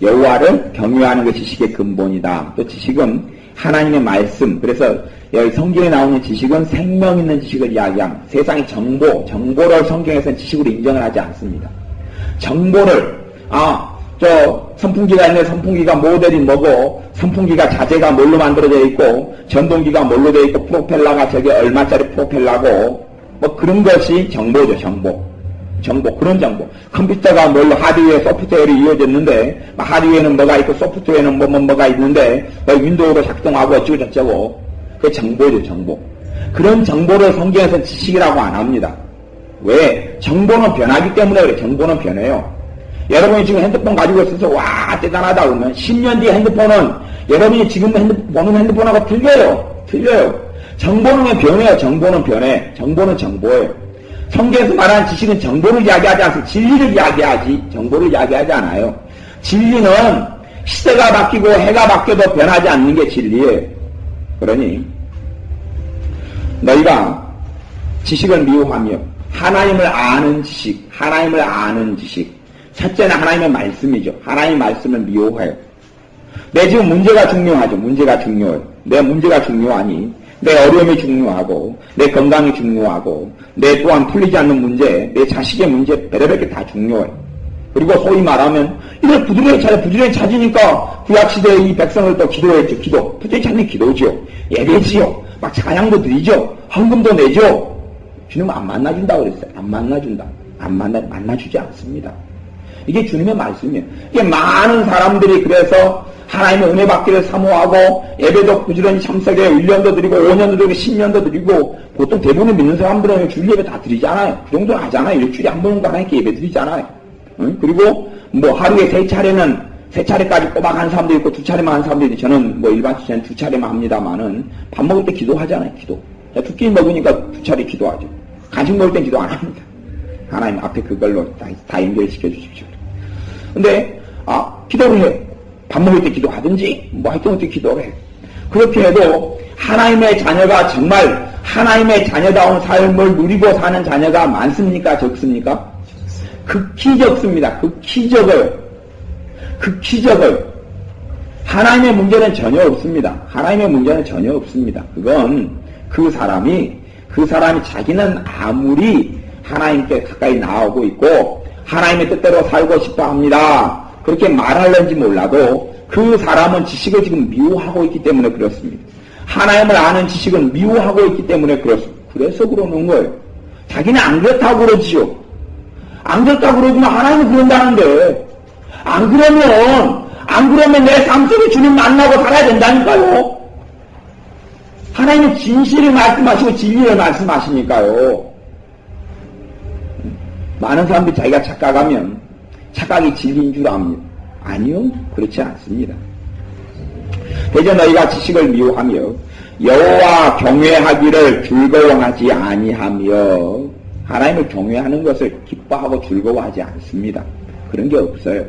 여호와를 경외하는 것이 지식의 근본이다. 또 지식은 하나님의 말씀. 그래서 여기 성경에 나오는 지식은 생명 있는 지식을 이야기합니다. 세상의 정보를 성경에서는 지식으로 인정을 하지 않습니다. 정보를, 선풍기가 있는데 선풍기가 모델이 뭐고, 선풍기가 자재가 뭘로 만들어져 있고, 전동기가 뭘로 되어 있고, 프로펠러가 저게 얼마짜리 프로펠러고, 뭐 그런 것이 정보죠, 정보, 그런 정보. 컴퓨터가 뭘로 하드웨어, 소프트웨어로 이루어졌는데, 하드웨어는 뭐가 있고, 소프트웨어는 뭐가 있는데, 윈도우로 작동하고 어쩌고저쩌고. 그게 정보죠, 정보. 그런 정보를 성경에서 지식이라고 안 합니다. 왜? 정보는 변하기 때문에 그래. 정보는 변해요. 여러분이 지금 핸드폰 가지고 있어서, 와, 대단하다 그러면, 10년 뒤에 핸드폰은, 여러분이 지금 보는 핸드폰하고 틀려요. 정보는 왜 변해요? 정보는 변해. 정보는 정보예요. 성경에서 말하는 지식은 정보를 이야기하지 않습니다. 진리를 이야기하지 정보를 이야기하지 않아요. 진리는 시대가 바뀌고 해가 바뀌어도 변하지 않는 게 진리예요. 그러니 너희가 지식을 미워하며 하나님을 아는 지식 첫째는 하나님의 말씀이죠. 하나님의 말씀을 미워해요. 내 지금 문제가 중요해요. 내 문제가 중요하니 내 어려움이 중요하고, 내 건강이 중요하고, 내 또한 풀리지 않는 문제, 내 자식의 문제, 별의별 게 다 중요해. 그리고 소위 말하면, 이걸 부지런히 찾으니까, 구약시대의 이 백성을 또 기도했죠, 기도. 부지런히 찾는 기도죠. 예배지요. 막 찬양도 드리죠. 헌금도 내죠. 주님은 안 만나준다고 그랬어요. 만나주지 않습니다. 이게 주님의 말씀이에요. 이게 많은 사람들이 그래서 하나님의 은혜 받기를 사모하고 예배도 부지런히 참석해 1년도 드리고 5년도 드리고 10년도 드리고 보통 대부분 믿는 사람들은 주일 예배 다 드리잖아요. 그 정도는 하잖아요. 일주일에 한 번인가 하나님께 예배 드리잖아요. 응? 그리고 뭐 하루에 3차례까지 꼬박 하는 사람도 있고 2차례만 하는 사람도 있고 저는 뭐 일반 주체는 2차례만 합니다만은 밥 먹을 때 기도하잖아요. 기도. 두 끼 먹으니까 2차례 기도하죠. 간식 먹을 땐 기도 안 합니다. 하나님 앞에 그걸로 다 연결시켜 주십시오. 근데 기도를 해. 밥 먹을 때 기도하든지 뭐 할 때 기도를 해. 그렇게 해도 하나님의 자녀가 정말 하나님의 자녀다운 삶을 누리고 사는 자녀가 많습니까? 적습니까? 극히 적습니다. 극히 적어요. 하나님의 문제는 전혀 없습니다. 그건 그 사람이 자기는 아무리 하나님께 가까이 나오고 있고 하나님의 뜻대로 살고 싶어 합니다. 그렇게 말하려는지 몰라도 그 사람은 지식을 지금 미워하고 있기 때문에 그렇습니다. 하나님을 아는 지식은 미워하고 있기 때문에 그렇습니다. 그래서 그러는 거예요. 자기는 안 그렇다고 그러지요. 안 그렇다고 그러지만 하나님은 그런다는데 안 그러면 내 삶 속에 주님 만나고 살아야 된다니까요. 하나님은 진실을 말씀하시고 진리를 말씀하시니까요. 많은 사람들이 자기가 착각하면 착각이 진리인 줄 압니다. 아니요, 그렇지 않습니다. 대저 너희가 지식을 미워하며 여호와 경외하기를 즐거워하지 아니하며 하나님을 경외하는 것을 기뻐하고 즐거워하지 않습니다. 그런 게 없어요.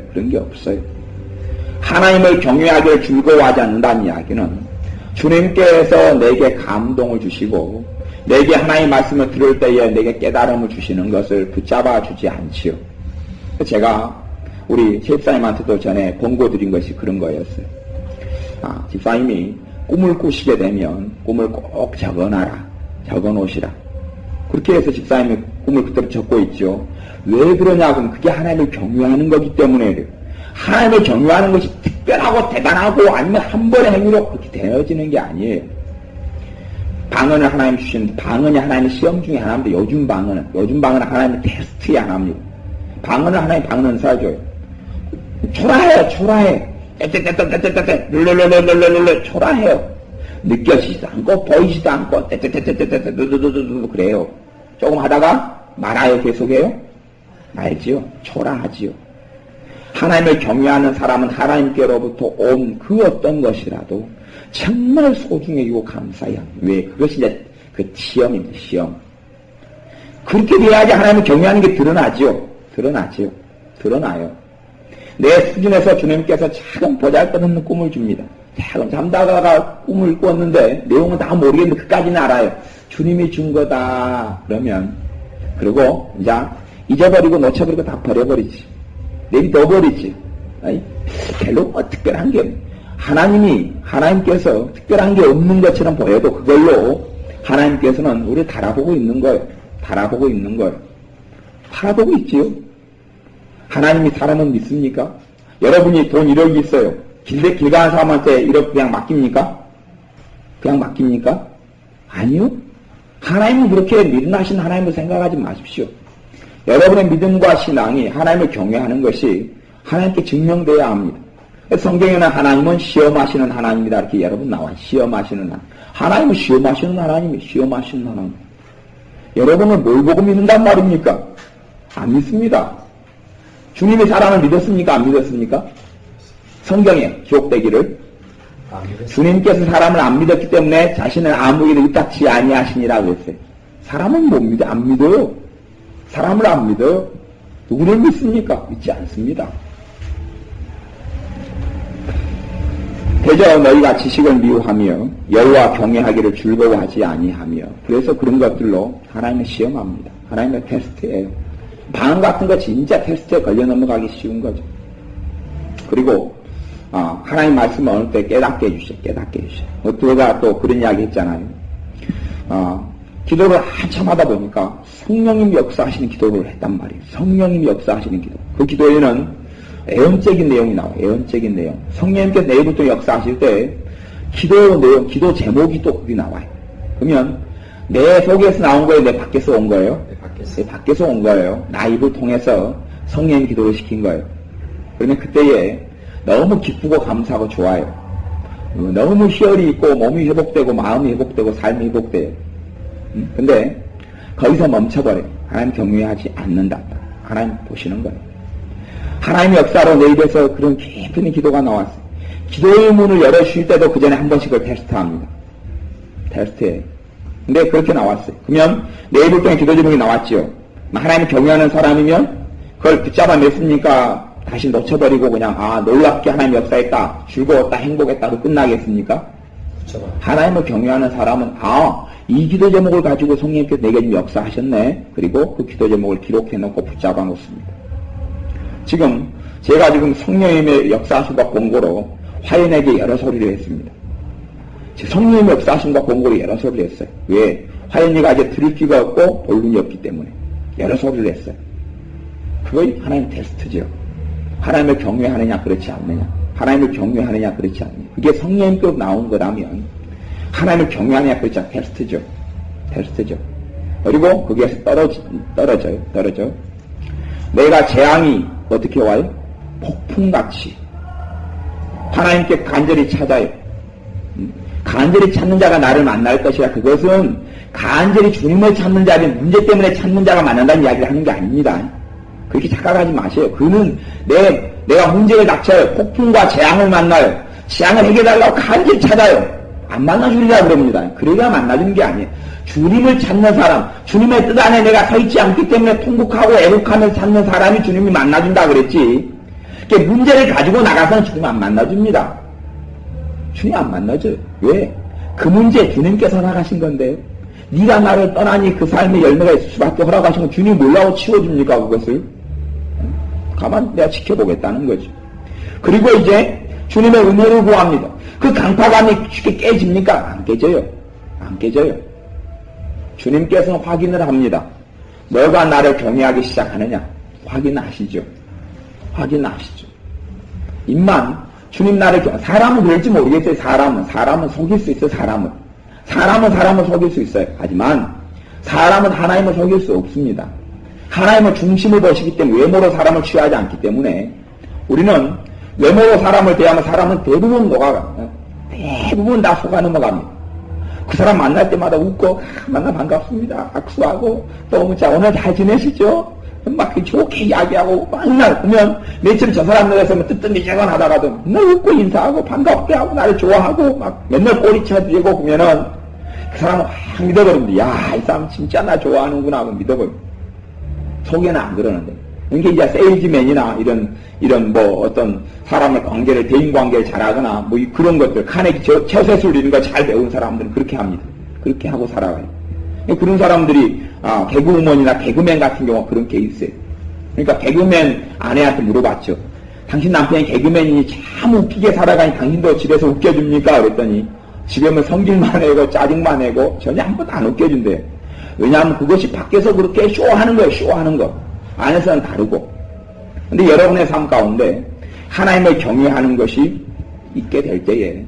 하나님을 경외하기를 즐거워하지 않는다는 이야기는 주님께서 내게 감동을 주시고 내게 하나님의 말씀을 들을 때에 내게 깨달음을 주시는 것을 붙잡아 주지 않지요. 제가 우리 집사님한테도 전에 권고드린 것이 그런 거였어요. 집사님이 꿈을 꾸시게 되면 꿈을 꼭 적어놓으시라. 그렇게 해서 집사님이 꿈을 그대로 적고 있죠. 왜 그러냐 그러면 그게 하나님을 경외하는 거기 때문에 그래요. 하나님을 경외하는 것이 특별하고 대단하고 아니면 한 번의 행위로 그렇게 되어지는 게 아니에요. 방언을 하나님 주시는데 방언이 하나님의 시험 중에 하나인데 요즘 방언은 하나님의 테스트의 하나입니다. 방언을 하나님 방언은 사줘요. 초라해. 룰룰룰룰룰룰룰 초라해요. 느껴지지도 않고 보이지도 않고 그래요. 조금 하다가 말아요. 계속해요. 말지요. 초라하지요. 하나님을 경외하는 사람은 하나님께로부터 온 그 어떤 것이라도 정말 소중히 여기고 감사해야 합니다. 왜? 그것이 이제 그 시험입니다. 시험. 그렇게 돼야지 하나님을 경외하는 게 드러나요. 내 수준에서 주님께서 작은 보잘것없는 꿈을 줍니다. 작은 잠다가가 꿈을 꿨는데 내용은 다 모르겠는데 그까지는 알아요. 주님이 준 거다. 그러면 그리고 이제 잊어버리고 놓쳐버리고 다 버려버리지. 내비둬버리지. 별로 뭐 특별한 게 없네. 하나님께서 특별한 게 없는 것처럼 보여도 그걸로 하나님께서는 우리를 달아보고 있는 거예요. 달아보고 있는 거예요. 바라보고 있지요. 하나님이 사람은 믿습니까? 여러분이 돈 1억이 있어요. 길 가는 사람한테 1억 그냥 맡깁니까? 그냥 맡깁니까? 아니요. 하나님은 그렇게 미련하신 하나님을 생각하지 마십시오. 여러분의 믿음과 신앙이 하나님을 경외하는 것이 하나님께 증명되어야 합니다. 성경에는 하나님은 시험하시는 하나님이다 이렇게 여러분 나와요. 시험하시는 하나님. 하나님은 시험하시는 하나님이에요. 시험하시는 하나님. 여러분은 뭘 보고 믿는단 말입니까? 안 믿습니다. 주님의 사랑을 믿었습니까? 안 믿었습니까? 성경에 기록되기를 주님께서 사람을 안 믿었기 때문에 자신을 아무에게도 의탁치 아니하시니라고 했어요. 사람은 못 믿어, 안 믿어요. 사람을 안 믿어요. 누구를 믿습니까? 믿지 않습니다. 대저 너희가 지식을 미워하며 여호와 경외하기를 즐거워하지 아니하며 그래서 그런 것들로 하나님을 시험합니다. 하나님의 테스트예요. 방언 같은 거 진짜 테스트에 걸려 넘어가기 쉬운 거죠. 그리고 하나님 말씀을 어느 때 깨닫게 해주셔요. 깨닫게 해주셔요. 누가 또 그런 이야기 했잖아요. 기도를 한참 하다 보니까 성령님 역사하시는 기도를 했단 말이에요. 성령님 역사하시는 기도. 그 기도에는 애언적인 내용이 나와요. 애언적인 내용. 성령님께서 내일부터 역사하실 때 기도 내용, 기도 제목이 또 거기 나와요. 그러면 내 속에서 나온 거예요? 내 밖에서 온 거예요? 내 밖에서 온 거예요. 나 입을 통해서 성령님 기도를 시킨 거예요. 그러면 그때에 너무 기쁘고 감사하고 좋아요. 너무 희열이 있고 몸이 회복되고 마음이 회복되고 삶이 회복돼요. 근데 거기서 멈춰버려요. 하나님 경외하지 않는다. 하나님 보시는 거예요. 하나님의 역사로 내 입에서 그런 깊은 기도가 나왔어요. 기도의 문을 열어주실 때도 그 전에 한 번씩을 테스트합니다. 테스트해요. 근데 그렇게 나왔어요. 그러면 내 입을 통해 기도 제목이 나왔지요. 하나님을 경외하는 사람이면 그걸 붙잡아냈습니까? 다시 놓쳐버리고 그냥 놀랍게 하나님 역사했다, 즐거웠다, 행복했다로 끝나겠습니까? 그렇죠. 하나님을 경외하는 사람은 이 기도 제목을 가지고 성령님께서 내게 좀 역사하셨네. 그리고 그 기도 제목을 기록해놓고 붙잡아 놓습니다. 제가 지금 성령님의 역사하심과 공고로 화연에게 여러 소리를 했습니다. 성령님의 역사하심과 공고로 여러 소리를 했어요. 왜? 화연이가 이제 들을 귀가 없고 볼 눈이 없기 때문에 여러 소리를 했어요. 그거 하나님 테스트죠. 하나님을 경외하느냐 그렇지 않느냐, 하나님을 경외하느냐 그렇지 않느냐, 그게 성령님께로 나온 거라면 하나님을 경외하느냐 그렇지 않느냐, 테스트죠. 그리고 거기에서 떨어져요. 내가 재앙이 어떻게 와요? 폭풍같이 하나님께 간절히 찾아요. 간절히 찾는 자가 나를 만날 것이라. 그것은 간절히 주님을 찾는 자는 문제 때문에 찾는 자가 만난다는 이야기를 하는 게 아닙니다. 그렇게 착각하지 마세요. 그는 내가 문제를 닥쳐요. 폭풍과 재앙을 만나요. 재앙을 해결하려고 간절히 찾아요. 안 만나주리라 그럽니다. 그래야 만나주는 게 아니에요. 주님을 찾는 사람, 주님의 뜻 안에 내가 서 있지 않기 때문에 통곡하고 애국하면서 찾는 사람이 주님이 만나준다 그랬지. 그러니까 문제를 가지고 나가서는 주님 안 만나줍니다. 주님 안 만나줘요. 왜? 그 문제 주님께서 나가신 건데요. 네가 나를 떠나니 그 삶의 열매가 있을 수밖에 허락하신 건 주님이 몰라고 치워줍니까 그것을? 가만 내가 지켜보겠다는 거죠. 그리고 이제 주님의 은혜를 구합니다. 그 강파감이 쉽게 깨집니까? 안 깨져요. 안 깨져요. 주님께서는 확인을 합니다. 너가 나를 경외하기 시작하느냐? 확인하시죠. 확인하시죠. 입만 주님 나를 사람은 그럴지 모르겠어요. 사람은 속일 수 있어요. 사람은 속일 수 있어요. 하지만 사람은 하나님을 속일 수 없습니다. 하나님은 중심을 보시기 때문에 외모로 사람을 취하지 않기 때문에 우리는 외모로 사람을 대하면 사람은 대부분 녹아가요. 대부분 다 속아 넘어갑니다. 그 사람 만날 때마다 웃고 만나 반갑습니다. 악수하고 또 문자 오늘 잘 지내시죠? 막 좋게 이야기하고 맨날 보면 며칠 저 사람 내에서 뜨뜻미지근 하다가도 맨날 웃고 인사하고 반갑게 하고 나를 좋아하고 막 맨날 꼬리쳐드리고 보면은 그 사람은 확 믿어버립니다. 야, 이 사람 진짜 나 좋아하는구나 하고 믿어버립니다. 속에는 안 그러는데. 이게 이제 세일즈맨이나 이런 뭐 어떤 사람의 관계를, 대인 관계를 잘하거나 뭐 그런 것들, 카네기 처세술 이런 거 잘 배운 사람들은 그렇게 합니다. 그렇게 하고 살아가요. 그런 사람들이 개그우먼이나 개그맨 같은 경우가 그런 게 있어요. 그러니까 개그맨 아내한테 물어봤죠. 당신 남편이 개그맨이 참 웃기게 살아가니 당신도 집에서 웃겨줍니까? 그랬더니 집에 오면 성질만 내고 짜증만 내고 전혀 한 번도 안 웃겨준대. 왜냐하면 그것이 밖에서 그렇게 쇼하는 거예요. 쇼하는 거. 안에서는 다르고. 근데 여러분의 삶 가운데 하나님을 경외하는 것이 있게 될 때에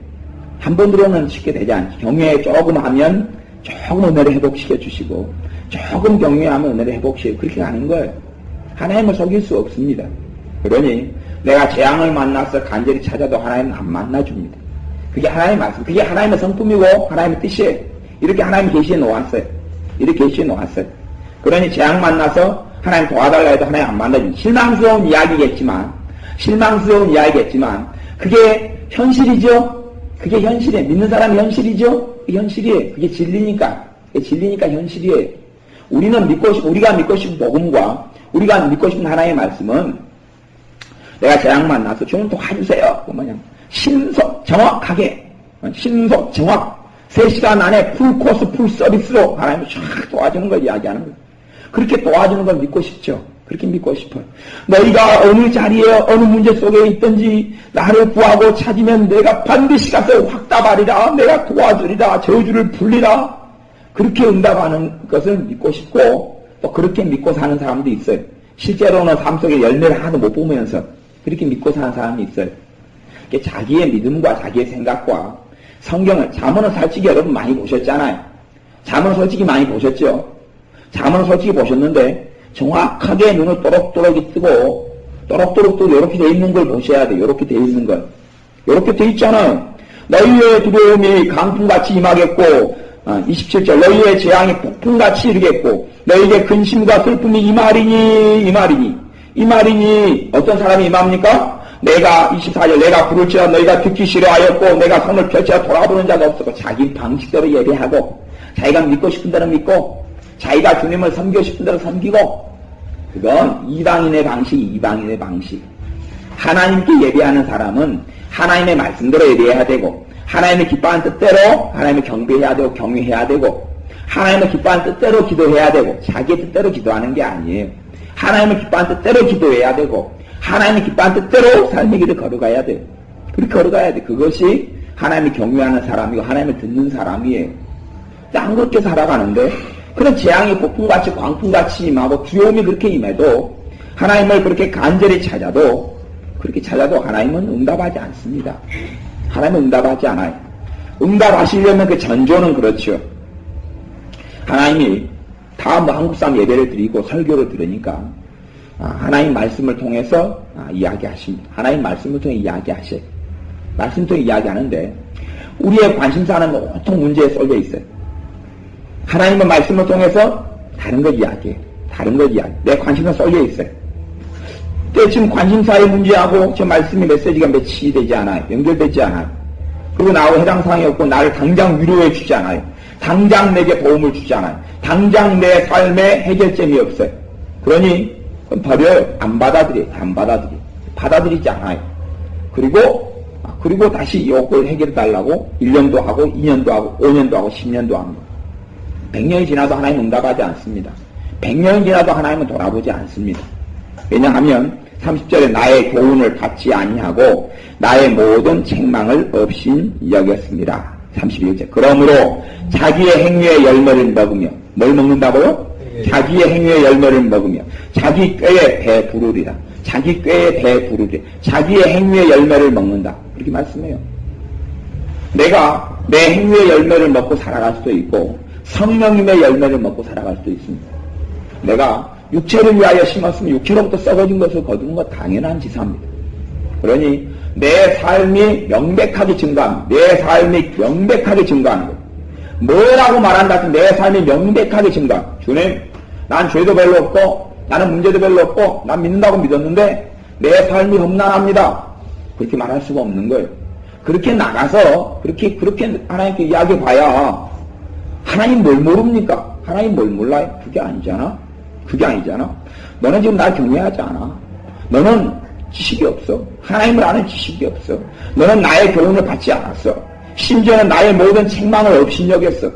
한 번 들어오면 쉽게 되지 않지. 경외 조금 하면 조금 은혜를 회복시켜 주시고 조금 경외하면 은혜를 회복시켜 그렇게 가는 거예요. 하나님을 속일 수 없습니다. 그러니 내가 재앙을 만나서 간절히 찾아도 하나님은 안 만나줍니다. 그게 하나님의 말씀, 그게 하나님의 성품이고 하나님의 뜻이에요. 이렇게 하나님이 계시해 놓았어요. 이렇게 계시해 놓았어요. 그러니 재앙 만나서 하나님 도와달라 해도 하나님 안 만나줍니다. 실망스러운 이야기겠지만 그게 현실이죠. 그게 현실이에요. 믿는 사람이 현실이죠. 그게 현실이에요. 그게 진리니까 현실이에요. 우리가 믿고 싶은 복음과 우리가 믿고 싶은 하나님의 말씀은 내가 재앙 만나서 주님 도와주세요. 정확하게 3시간 안에 풀코스 풀서비스로 하나님을 쫙 도와주는 걸 이야기하는 거예요. 그렇게 도와주는 걸 믿고 싶죠. 그렇게 믿고 싶어요. 너희가 어느 자리에 어느 문제 속에 있든지 나를 구하고 찾으면 내가 반드시 가서 확답하리라. 내가 도와주리라. 저주를 풀리라. 그렇게 응답하는 것을 믿고 싶고 또 그렇게 믿고 사는 사람도 있어요. 실제로는 삶 속에 열매를 하나도 못 보면서 그렇게 믿고 사는 사람이 있어요. 자기의 믿음과 자기의 생각과 성경을, 잠언은 솔직히 여러분 많이 보셨잖아요. 잠언은 솔직히 많이 보셨죠? 잠언은 솔직히 보셨는데 정확하게 눈을 또록또록이 뜨고 또록또록 또 이렇게 돼 있는 걸 보셔야 돼요. 이렇게 돼 있는 걸. 이렇게 돼 있잖아요. 너희의 두려움이 강풍같이 임하겠고 27절 너희의 재앙이 폭풍같이 이르겠고 너희에게 근심과 슬픔이 이말이니 어떤 사람이 임합니까? 내가 24절 내가 부를지라 너희가 듣기 싫어하였고 내가 손을 펼쳐 돌아보는 자가 없었고 자기 방식대로 예배하고 자기가 믿고 싶은 대로 믿고 자기가 주님을 섬기고 싶은 대로 섬기고 그건 이방인의 방식. 하나님께 예배하는 사람은 하나님의 말씀대로 예배해야 되고 하나님의 기뻐하는 뜻대로 하나님을 경배해야 되고 경외해야 되고 하나님을 기뻐하는 뜻대로 기도해야 되고 자기의 뜻대로 기도하는 게 아니에요. 하나님을 기뻐하는 뜻대로 기도해야 되고 하나님의 기뻐하는 뜻대로 삶의 길을 걸어가야 돼요. 그렇게 걸어가야 돼. 그것이 하나님을 경외하는 사람이고 하나님을 듣는 사람이에요. 안 그렇게 살아가는데 그런 재앙이 폭풍같이 광풍같이 임하고 두려움이 그렇게 임해도 하나님을 그렇게 간절히 찾아도 하나님은 응답하지 않습니다. 하나님은 응답하지 않아요. 응답하시려면 그 전조는 그렇죠. 하나님이 다 한국 사람 예배를 드리고 설교를 들으니까 하나님 말씀을 통해서 이야기하십니다. 하나님 말씀을 통해 이야기하셔요. 말씀 통해 이야기하는데 우리의 관심사는 온통 문제에 쏠려 있어요. 하나님의 말씀을 통해서 다른 걸 이야기해요. 내 관심사 쏠려 있어요. 근데 지금 관심사의 문제하고 저 말씀의 메시지가 매치 되지 않아요. 연결되지 않아요. 그리고 나하고 해당 사항이 없고 나를 당장 위로해 주지 않아요. 당장 내게 도움을 주지 않아요. 당장 내 삶에 해결점이 없어요. 그러니 버려요. 안 받아들여요. 받아들이지 않아요. 그리고 다시 이걸 해결해 달라고 1년도 하고 2년도 하고 5년도 하고 10년도 합니다. 100년이 지나도 하나님 응답하지 않습니다. 100년이 지나도 하나님은 돌아보지 않습니다. 왜냐하면 30절에 나의 교훈을 받지 아니하고 나의 모든 책망을 없인 여겼습니다. 31절 그러므로 자기의 행위의 열매를 먹으며 뭘 먹는다고요? 자기의 행위의 열매를 먹으며 자기 꾀에 배부르리라. 자기의 행위의 열매를 먹는다. 그렇게 말씀해요. 내가 내 행위의 열매를 먹고 살아갈 수도 있고 성령님의 열매를 먹고 살아갈 수도 있습니다. 내가 육체를 위하여 심었으면 육체로부터 썩어진 것을 거두는 것 당연한 지사입니다. 그러니 내 삶이 명백하게 증가합니다. 뭐라고 말한다 해서 내 삶이 명백하게 증가. 주님, 난 죄도 별로 없고 나는 문제도 별로 없고 난 믿는다고 믿었는데 내 삶이 험난합니다. 그렇게 말할 수가 없는 거예요. 그렇게 나가서 그렇게 하나님께 이야기해 봐야 하나님 뭘 모릅니까? 하나님 뭘 몰라요? 그게 아니잖아. 너는 지금 날 경외하지 않아. 너는 지식이 없어. 하나님을 아는 지식이 없어. 너는 나의 교훈을 받지 않았어. 심지어는 나의 모든 책망을 업신여겼어.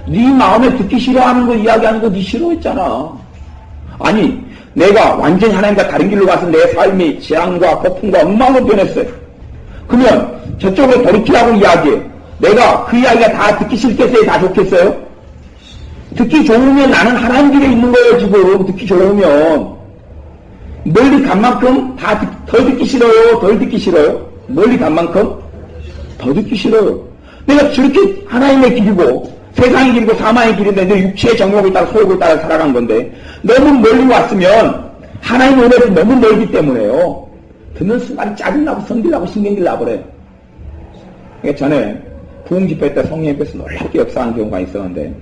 네 마음에 듣기 싫어하는 거 이야기하는 거 네 싫어했잖아. 아니 내가 완전히 하나님과 다른 길로 가서 내 삶이 재앙과 고통과 엉망으로 변했어요. 그러면 저쪽으로 돌이키라고 이야기해요. 내가 그 이야기가 다 듣기 싫겠어요? 다 좋겠어요? 듣기 좋으면 나는 하나님 길에 있는 거예요, 지금. 듣기 좋으면. 멀리 간 만큼 더 듣기 싫어요? 덜 듣기 싫어요? 멀리 간 만큼 더 듣기 싫어요. 내가 저렇게 하나님의 길이고 세상의 길이고 사망의 길인데 내 육체의 정욕을 따라 소욕을 따라 살아간 건데 너무 멀리 왔으면 하나님의 은혜를 너무 멀기 때문에요. 듣는 순간 짜증나고 성질나고 신경질 나버려요. 그러니까 전에 부흥집회 때 성령님께서 놀랍게 역사하는 경우가 있었는데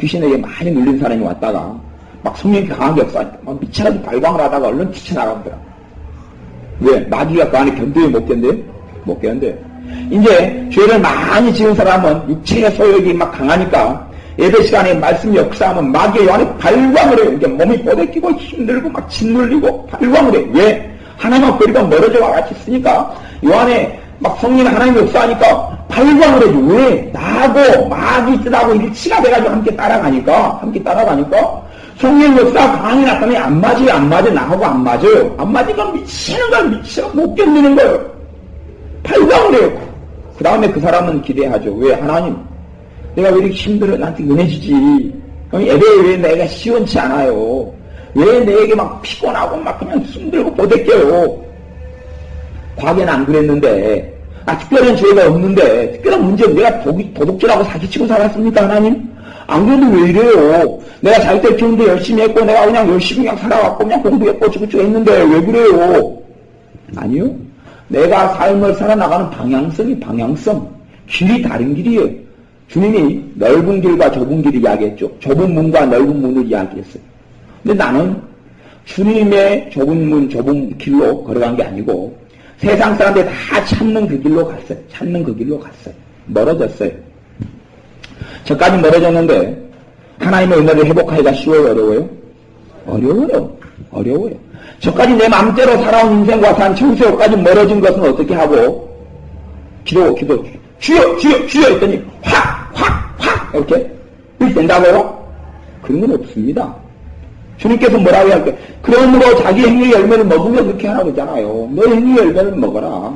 귀신에게 많이 눌린 사람이 왔다가 막 성령이 강하게 역사하니까 막 미쳐가지고 발광을 하다가 얼른 뛰쳐나가더라. 왜? 마귀가 그 안에 견뎌요? 못 견뎌요? 못 견뎌요. 이제 죄를 많이 지은 사람은 육체의 소욕이 막 강하니까 예배 시간에 말씀 역사하면 마귀의 요 안에 발광을 해요. 이게 몸이 뽀대끼고 힘들고 막 짓눌리고 발광을 해요. 왜? 하나님과 거리가 멀어져 같이 있으니까 요 안에 막 성령 하나님 역사하니까 발광을 해요. 왜? 나하고 마귀 뜻하고 일치가 돼가지고 함께 따라가니까 성령 역사가 강하게 나타나면 안 맞아요. 나하고 안 맞아요. 안 맞으니까 미치는 거야. 미치고 못 견디는 거예요. 발광을 해요. 그 다음에 그 사람은 기대하죠. 왜? 하나님, 내가 왜 이렇게 힘들어? 나한테 은혜 주지. 예배에 왜 내가 시원치 않아요? 왜 내게 막 피곤하고 막 그냥 힘들고 보대껴요? 과거에는 안 그랬는데, 특별한 죄가 없는데, 특별한 문제, 내가 도둑질하고 사기치고 살았습니까, 하나님? 안 그래도 왜 이래요? 내가 자기들 키우는데 열심히 했고, 내가 그냥 열심히 그냥 살아왔고, 그냥 공부했고, 저것저것 했는데, 왜 그래요? 아니요. 내가 삶을 살아나가는 방향성, 길이 다른 길이에요. 주님이 넓은 길과 좁은 길을 이야기했죠. 좁은 문과 넓은 문을 이야기했어요. 근데 나는 주님의 좁은 문, 좁은 길로 걸어간 게 아니고 세상 사람들이 다 찾는 그 길로 갔어요. 멀어졌어요. 저까지 멀어졌는데 하나님의 은혜를 회복하기가 쉬워요, 어려워요? 어려워요. 저까지 내 마음대로 살아온 인생과 산 청소까지 멀어진 것은 어떻게 하고 기도 주여 했더니 확 이렇게 된다고요? 그런 건 없습니다. 주님께서 뭐라고 할까요? 그러므로 자기 행위의 열매를 먹으면 그렇게 하라고 했잖아요. 너 행위의 열매를 먹어라.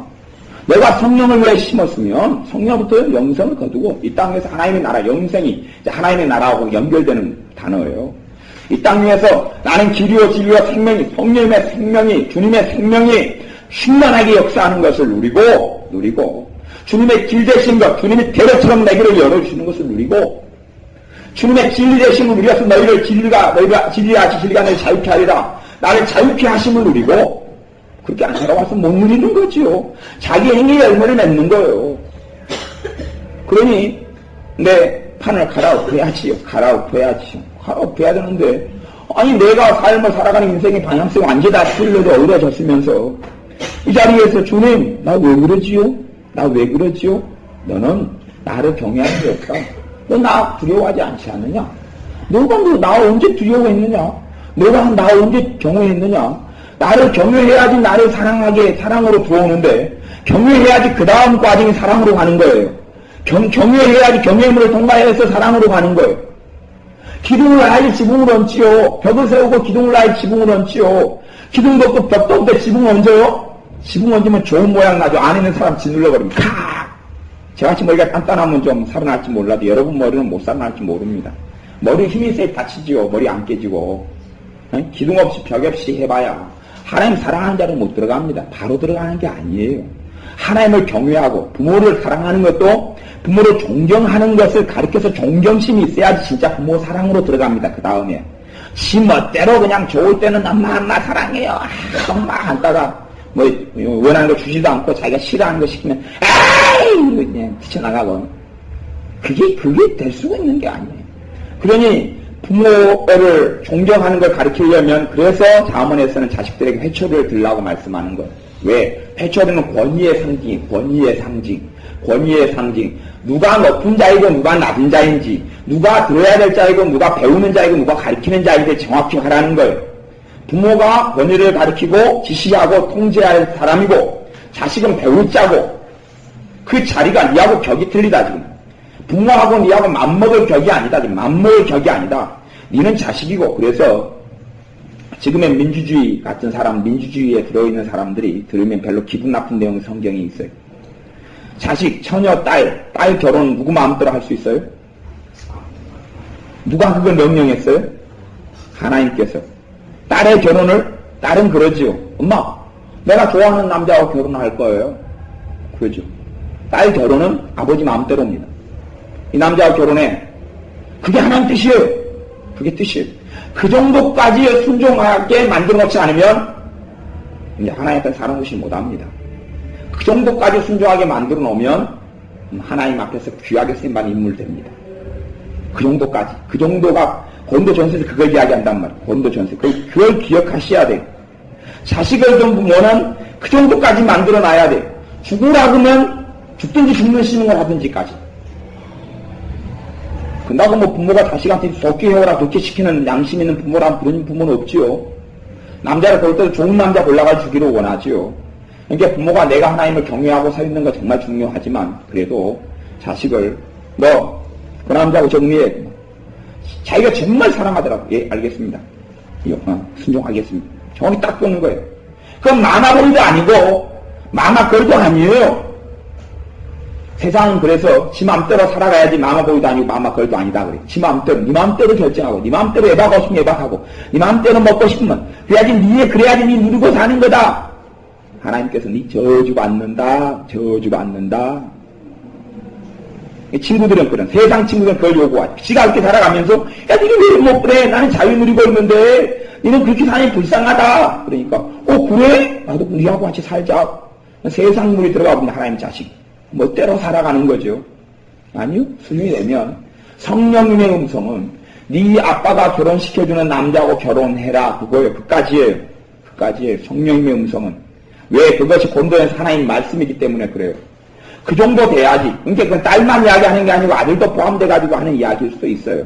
내가 성령을 위해 심었으면 성령부터 영생을 거두고 이 땅에서 하나님의 나라, 영생이 이제 하나님의 나라하고 연결되는 단어예요. 이 땅 위에서 나는 길이요 진리요 생명이, 성령의 생명이, 주님의 생명이 충만하게 역사하는 것을 누리고 주님의 길 되신 것, 주님이 대로처럼 내 길을 열어주시는 것을 누리고 주님의 진리 되심을 누려서 너희가 진리가 너희 자유케 하리라. 나를 자유케 하심을 누리고 그렇게 안 살아와서 못 누리는 거지요. 자기 행위의 열매를 맺는 거예요. 그러니 내 판을 갈아엎어야지요. 갈아엎어야 되는데 아니 내가 삶을 살아가는 인생의 방향성이 완전히 다 틀려도 어우러졌으면서 이 자리에서 주님 나 왜 그러지요? 너는 나를 경외하는 게 없다. 너 나 두려워하지 않지 않느냐? 너가 나 언제 두려워했느냐? 너가 나 언제 경외했느냐? 나를 경외해야지 나를 사랑으로 부어오는데 경외해야지 그 다음 과정이 사랑으로 가는 거예요. 경외해야지 경외물을 통과해서 사랑으로 가는 거예요. 기둥을 놔야지 지붕을 얹지요. 벽을 세우고 기둥을 놔야지 지붕을 얹지요. 기둥도 없고 벽도 없는데 지붕을 얹어요? 지붕 얹으면 좋은 모양 나죠. 안에 있는 사람 짓눌러버립니다. 저같이 머리가 단단하면 좀 살아날지 몰라도 여러분 머리는 못 살아날지 모릅니다. 머리 힘이 세게 다치지요. 머리 안 깨지고. 기둥 없이 벽 없이 해봐야 하나님 사랑하는 자는 못 들어갑니다. 바로 들어가는 게 아니에요. 하나님을 경외하고 부모를 사랑하는 것도 부모를 존경하는 것을 가르쳐서 존경심이 있어야지 진짜 부모 사랑으로 들어갑니다. 그 다음에 지 멋대로 그냥 좋을 때는 엄마 사랑해요. 엄마 한다가 뭐 원하는 거 주지도 않고 자기가 싫어하는 거 시키면 에이 그냥 뛰쳐나가고 그게 될 수가 있는 게 아니에요. 그러니 부모를 존경하는 걸 가르치려면 그래서 자문에서는 자식들에게 회초리를 들라고 말씀하는 거예요. 왜? 회초리는 권위의 상징. 누가 높은 자이고 누가 낮은 자인지, 누가 들어야 될 자이고 누가 배우는 자이고 누가 가르치는 자인지 정확히 하라는 거예요. 부모가 권위를 가르치고 지시하고 통제할 사람이고 자식은 배울 자고 그 자리가 니하고 격이 틀리다 지금. 부모하고 니하고 맞먹을 격이 아니다 지금. 맞먹을 격이 아니다. 니는 자식이고 그래서 지금의 민주주의 같은 사람, 민주주의에 들어있는 사람들이 들으면 별로 기분 나쁜 내용의 성경이 있어요. 자식, 처녀, 딸 결혼 누구 마음대로 할 수 있어요? 누가 그걸 명령했어요? 하나님께서. 딸의 결혼을, 딸은 그러지요. 엄마, 내가 좋아하는 남자하고 결혼할 거예요. 그러죠. 딸 결혼은 아버지 마음대로입니다. 이 남자하고 결혼해. 그게 하나님 뜻이에요. 그게 뜻이에요. 그 정도까지 순종하게 만들어 놓지 않으면 이제 하나님한테 사는 것이 못합니다. 그 정도까지 순종하게 만들어 놓으면 하나님 앞에서 귀하게 쓰임받는 인물 됩니다. 그 정도까지. 그 정도가 고린도전서에서 그걸 이야기한단 말이에요. 고린도전서. 그걸 기억하셔야 돼요. 자식을 둔 부모는 그 정도까지 만들어 놔야 돼요. 죽으라 그러면 죽든지 죽는 걸 하든지까지. 그나고 뭐 부모가 자식한테 좋게 해오라 좋게 시키는 양심 있는 부모란 그런 부모는 없지요. 남자를 볼 때도 좋은 남자 골라가 주기를 원하지요. 그러니까 부모가 내가 하나님을 경외하고 서 있는 건 정말 중요하지만 그래도 자식을 너 그 남자하고 정리해. 자기가 정말 사랑하더라고. 예, 알겠습니다. 순종하겠습니다. 정확히 딱 보는 거예요. 그건 마마보이도 아니고 마마걸도 아니에요. 세상은 그래서 지 맘대로 살아가야지 마마보이도 아니고 마마걸도 아니다 그래. 지 맘대로, 네 맘대로 결정하고, 네 맘대로 예박하고 싶으면 예박하고, 네 맘대로 먹고 싶으면 그래야지 네 누리고 사는 거다. 하나님께서 네 저주받는다. 친구들은 그런, 세상 친구들은 그걸 요구하지. 지가 그렇게 살아가면서, 야, 니는 왜 못 그래? 나는 자유 누리고 있는데, 니는 그렇게 사니 불쌍하다. 그러니까, 그래? 나도 우리하고 같이 살자. 세상 물이 들어가 보면 하나님 자식. 멋대로 살아가는 거죠. 아니요. 순종이 되면, 성령님의 음성은, 네 아빠가 결혼시켜주는 남자하고 결혼해라. 그거예요. 그까지예요. 성령님의 음성은. 왜? 그것이 본도에서 하나님 말씀이기 때문에 그래요. 그 정도 돼야지. 그러니까 그건 딸만 이야기하는 게 아니고 아들도 포함돼가지고 하는 이야기일 수도 있어요.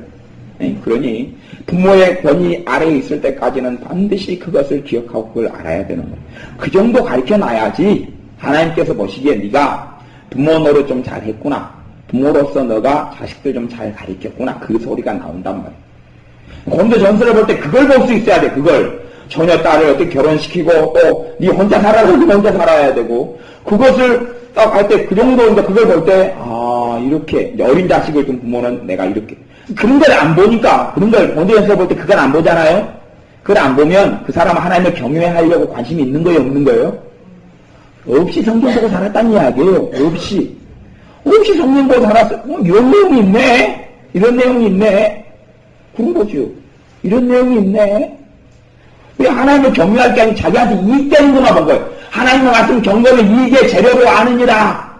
네? 그러니 부모의 권위 아래에 있을 때까지는 반드시 그것을 기억하고 그걸 알아야 되는 거예요. 그 정도 가르쳐놔야지 하나님께서 보시기에 네가 부모 노릇 좀 잘했구나. 부모로서 너가 자식들 좀 잘 가르쳤구나. 그 소리가 나온단 말이에요. 고린도전서를 볼 때 그걸 볼 수 있어야 돼. 그걸. 처녀 딸을 어떻게 결혼시키고 또 네 혼자 살아라고 혼자 살아야 되고 그것을 딱 할 때 그 정도인데 그걸 볼 때 이렇게 어린 자식을 둔 부모는 내가 이렇게 그런 걸 안 보니까 그런 걸 고린도전서 볼 때 그걸 안 보잖아요. 그걸 안 보면 그 사람은 하나님을 경외하려고 관심이 있는 거예요, 없는 거예요? 없이 성경 보고 살았다는 이야기예요. 없이 성경 보고 살았어. 이런 내용이 있네. 그런 거죠. 이런 내용이 있네. 왜 하나님을 경외할 게 아니고 자기한테 이익되는 것만 본 거예요. 하나님의 말씀 경건은 이익의 재료로 아느니라.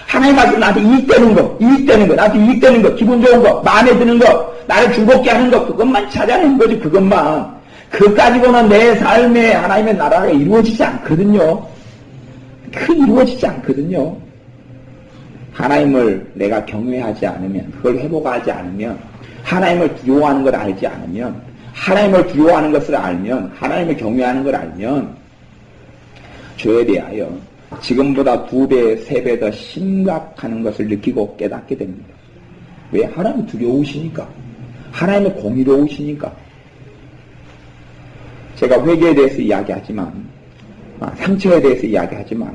하나님 말씀 나한테 이익되는 거, 나한테 이익되는 거, 기분 좋은 거, 마음에 드는 거, 나를 즐겁게 하는 거, 그것만 찾아내는 거지, 그것만. 그것 가지고는 내 삶에 하나님의 나라가 이루어지지 않거든요. 이루어지지 않거든요. 하나님을 내가 경외하지 않으면, 그걸 회복하지 않으면, 하나님을 두려워하는 걸 알지 않으면, 하나님을 두려워하는 것을 알면, 하나님을 경외하는 걸 알면, 죄에 대하여 지금보다 2배, 3배 더 심각한 것을 느끼고 깨닫게 됩니다. 왜? 하나님이 두려우시니까. 하나님의 공의로우시니까. 제가 회개에 대해서 이야기하지만, 상처에 대해서 이야기하지만,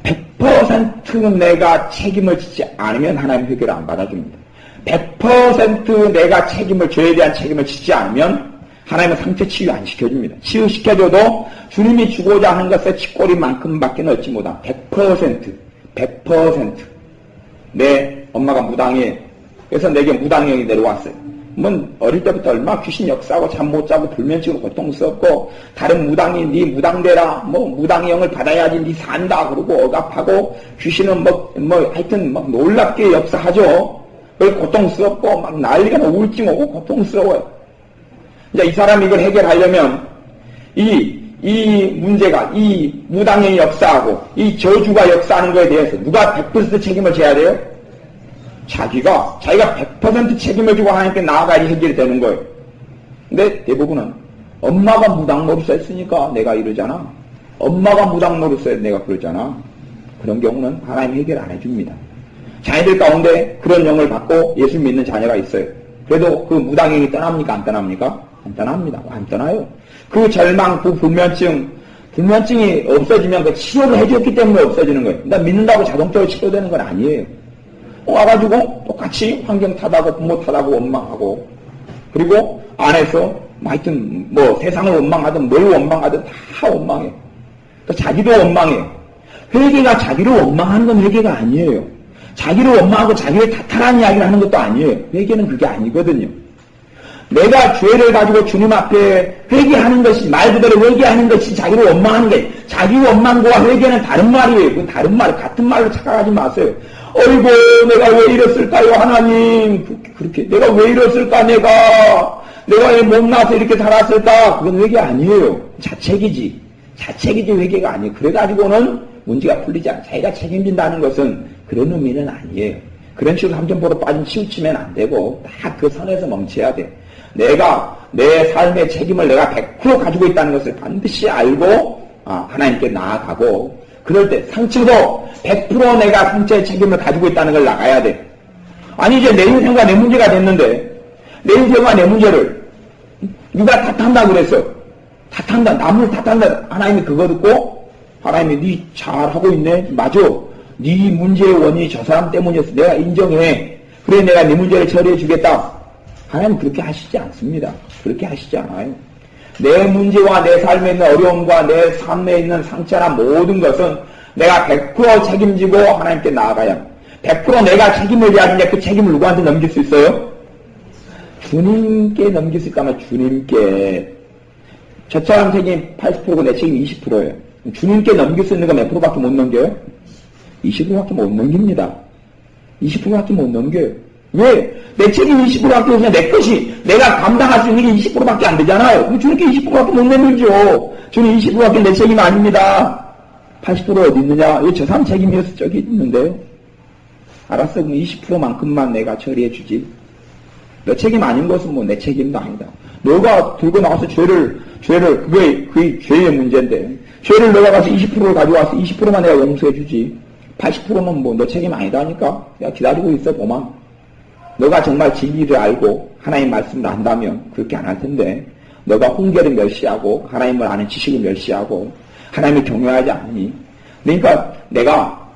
100% 내가 책임을 지지 않으면 하나님 회개를 안 받아줍니다. 100% 내가 죄에 대한 책임을 지지 않으면 하나님은 상처 치유 안 시켜줍니다. 치유시켜줘도 주님이 주고자 하는 것의 치꼬리만큼밖에 얻지 못한 100%. 내 엄마가 무당이에요. 그래서 내게 무당형이 내려왔어요. 어릴 때부터 얼마나 귀신 역사하고 잠 못 자고 불면증으로 고통스럽고 다른 무당이 네 무당되라 무당형을 받아야지 네 산다 그러고 억압하고 귀신은 하여튼 놀랍게 역사하죠. 고통스럽고 난리가 나고 우울증 오고 고통스러워요. 이제 이 사람이 이걸 해결하려면 이 문제가 이 무당형이 역사하고 이 저주가 역사하는 것에 대해서 누가 100% 책임을 져야 돼요? 자기가 100% 책임을 지고 하나님께 나아가야지 해결이 되는 거예요. 근데 대부분은 엄마가 무당 노릇 했으니까 내가 이러잖아. 엄마가 무당 노릇 했으니까 내가 그러잖아. 그런 경우는 하나님 해결 안 해줍니다. 자녀들 가운데 그런 영을 받고 예수 믿는 자녀가 있어요. 그래도 그 무당형이 떠납니까? 안 떠납니까? 간단합니다. 간단해요. 그 절망, 그 불면증이 없어지면 그 치료를 해줬기 때문에 없어지는 거예요. 나 믿는다고 자동적으로 치료되는 건 아니에요. 와가지고 똑같이 환경 탓하고 부모 탓하고 원망하고 그리고 안에서 하여튼 뭐 세상을 원망하든 뭘 원망하든 다 원망해. 그러니까 자기도 원망해요. 회개가 자기를 원망하는 건 회개가 아니에요. 자기를 원망하고 자기를 탓하라는 이야기를 하는 것도 아니에요. 회개는 그게 아니거든요. 내가 죄를 가지고 주님 앞에 회개하는 것이 말 그대로 회개하는 것이 자기를 원망하는 게 자기 원망과 회개는 다른 말이에요. 그건 다른 말 같은 말로 착각하지 마세요. 어이구 내가 왜 이랬을까요 하나님 그렇게 내가 왜 이랬을까 내가 왜 못나서 이렇게 살았을까 그건 회개 아니에요. 자책이지 회개가 아니에요. 그래가지고는 문제가 풀리지 않아요. 자기가 책임진다는 것은 그런 의미는 아니에요. 그런 식으로 삼천포로 빠진 치우치면 안 되고 딱 그 선에서 멈춰야 돼. 내가 내 삶의 책임을 내가 100% 가지고 있다는 것을 반드시 알고 하나님께 나아가고 그럴 때 상처도 100% 내가 상처의 책임을 가지고 있다는 걸 나가야 돼. 아니 이제 내 인생과 내 문제가 됐는데 내 인생과 내 문제를 누가 탓한다 그랬어. 탓한다. 남을 탓한다. 하나님이 그거 듣고 하나님이 네 잘하고 있네. 맞아. 네 문제의 원인이 저 사람 때문이었어. 내가 인정해. 그래 내가 네 문제를 처리해 주겠다. 하나님 그렇게 하시지 않습니다. 그렇게 하시지 않아요. 내 문제와 내 삶에 있는 어려움과 내 삶에 있는 상처나 모든 것은 내가 100% 책임지고 하나님께 나아가야 100% 내가 책임을 져야 하는데 그 책임을 누구한테 넘길 수 있어요? 주님께 넘길 수 있다면 주님께. 저 사람 책임 80%고 내 책임 20%예요. 주님께 넘길 수 있는 거 몇 프로밖에 못 넘겨요? 20%밖에 못 넘깁니다. 20%밖에 못 넘겨요. 왜? 내 책임 20%밖에 없으면 내 것이 내가 감당할 수 있는 게 20%밖에 안 되잖아요. 주님께 20%밖에 못 내밀죠. 주님 20%밖에 내 책임 아닙니다. 80% 어디 있느냐? 왜 저 사람 책임이어서 저기 있는데요? 알았어. 그럼 20%만큼만 내가 처리해 주지. 내 책임 아닌 것은 뭐 내 책임도 아니다. 너가 들고 나가서 그게 죄의 문제인데, 죄를 너가 가서 20%를 가져와서 20%만 내가 용서해 주지. 80%는 뭐 너 책임 아니다 하니까 내가 기다리고 있어 보만. 너가 정말 진리를 알고 하나님 말씀을 안다면 그렇게 안 할 텐데, 너가 훈계를 멸시하고 하나님을 아는 지식을 멸시하고 하나님을 경외하지 않니? 그러니까 내가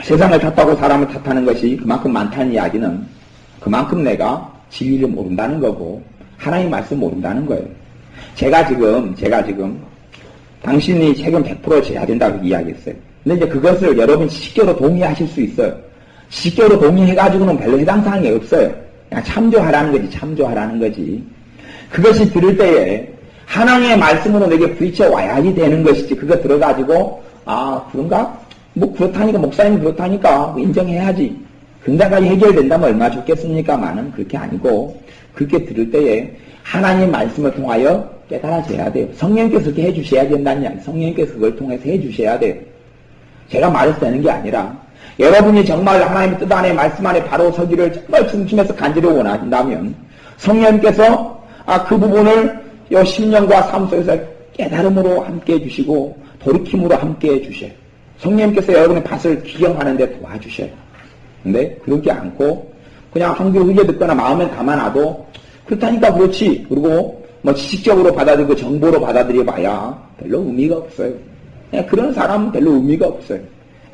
세상을 탓하고 사람을 탓하는 것이 그만큼 많다는 이야기는 그만큼 내가 진리를 모른다는 거고 하나님 말씀 모른다는 거예요. 제가 지금 당신이 책임 100% 져야 된다고 이야기했어요. 근데 이제 그것을 여러분 지식적으로 동의하실 수 있어요. 지식적으로 동의해가지고는 별로 해당 사항이 없어요. 그냥 참조하라는 거지. 그것이 들을 때에 하나님의 말씀으로 내게 부딪혀 와야지 되는 것이지. 그거 들어가지고 그런가? 뭐 그렇다니까 목사님이 그렇다니까 인정해야지. 근자까지 해결된다면 얼마나 좋겠습니까만은 그렇게 아니고 그렇게 들을 때에 하나님의 말씀을 통하여 깨달아져야 돼요. 성령님께서 그렇게 해주셔야 된다는 이야기. 성령님께서 그걸 통해서 해주셔야 돼요. 제가 말해서 되는 게 아니라 여러분이 정말 하나님의 뜻 안에 말씀 안에 바로 서기를 정말 중심에서 간절히 원하신다면 성령님께서 그 부분을 요 심령과 삶 속에서 깨달음으로 함께 해주시고 돌이킴으로 함께 해주셔요. 성령님께서 여러분의 밭을 기경하는 데 도와주셔요. 근데 그러지 않고 그냥 한귀 의게 듣거나 마음에 담아놔도 그렇다니까 그렇지. 그리고 뭐 지식적으로 받아들이고 정보로 받아들여봐야 별로 의미가 없어요. 그냥 그런 사람은 별로 의미가 없어요.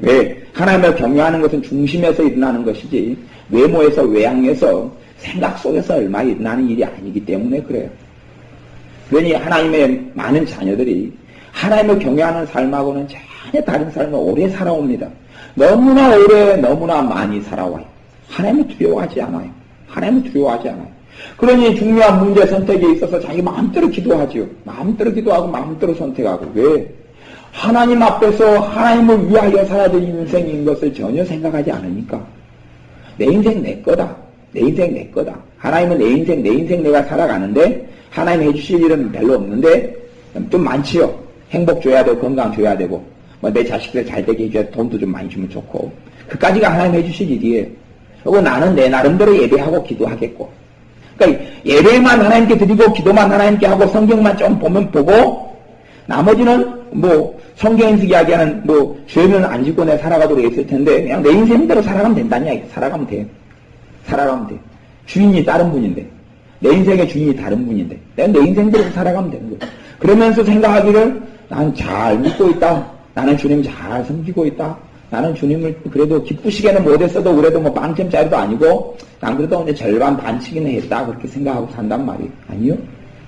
왜? 하나님을 경외하는 것은 중심에서 일어나는 것이지 외모에서 외향에서 생각 속에서 얼마 일어나는 일이 아니기 때문에 그래요. 그러니 하나님의 많은 자녀들이 하나님을 경외하는 삶하고는 전혀 다른 삶을 오래 살아옵니다. 너무나 오래 너무나 많이 살아와요. 하나님을 두려워하지 않아요. 그러니 중요한 문제 선택에 있어서 자기 마음대로 기도하지요. 마음대로 기도하고 마음대로 선택하고. 왜? 하나님 앞에서 하나님을 위하여 살아야 되는 인생인 것을 전혀 생각하지 않으니까. 내 인생 내 거다. 하나님은 내 인생 내가 살아가는데 하나님 해주실 일은 별로 없는데 좀 많지요. 행복 줘야 되고 건강 줘야 되고 뭐 내 자식들 잘 되게 해줘야 돈도 좀 많이 주면 좋고 그까지가 하나님 해주실 일이에요. 그리고 나는 내 나름대로 예배하고 기도하겠고 그러니까 예배만 하나님께 드리고 기도만 하나님께 하고 성경만 좀 보고 나머지는 뭐 성경에서 이야기하는 뭐 죄는 안 짓고 내가 살아가도록 했을 텐데 그냥 내 인생대로 살아가면 된다는 이야기. 살아가면 돼. 주인이 다른 분인데 내 인생의 주인이 다른 분인데 내가 내 인생대로 살아가면 되는 거야. 그러면서 생각하기를 나는 잘 믿고 있다. 나는 주님 잘 섬기고 있다. 나는 주님을 그래도 기쁘시게는 못했어도 그래도 뭐 빵점짜리도 아니고 난 그래도 이제 절반 반칙이나 했다. 그렇게 생각하고 산단 말이에요. 아니요.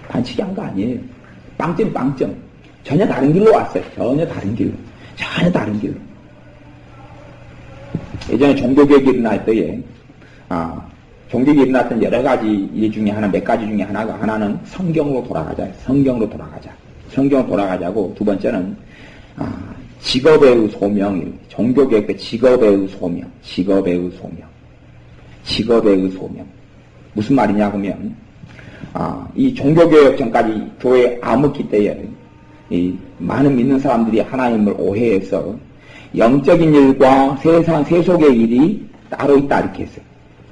반칙이 한 거 아니에요. 빵점 빵점. 전혀 다른 길로 왔어요. 전혀 다른 길로. 전혀 다른 길로. 예전에 종교개혁이 일어날 때에 종교개혁이 일어났던 여러 가지 일 중에 하나, 몇 가지 중에 하나는 성경으로 돌아가자. 성경으로 돌아가자. 성경으로 돌아가자고, 두 번째는 직업의 소명. 종교개혁 때 직업의 소명. 직업의 소명. 직업의 소명. 무슨 말이냐 그러면 이 종교개혁 전까지 교회 암흑기 때에 이 많은 믿는 사람들이 하나님을 오해해서 영적인 일과 세속의 일이 따로 있다 이렇게 했어요.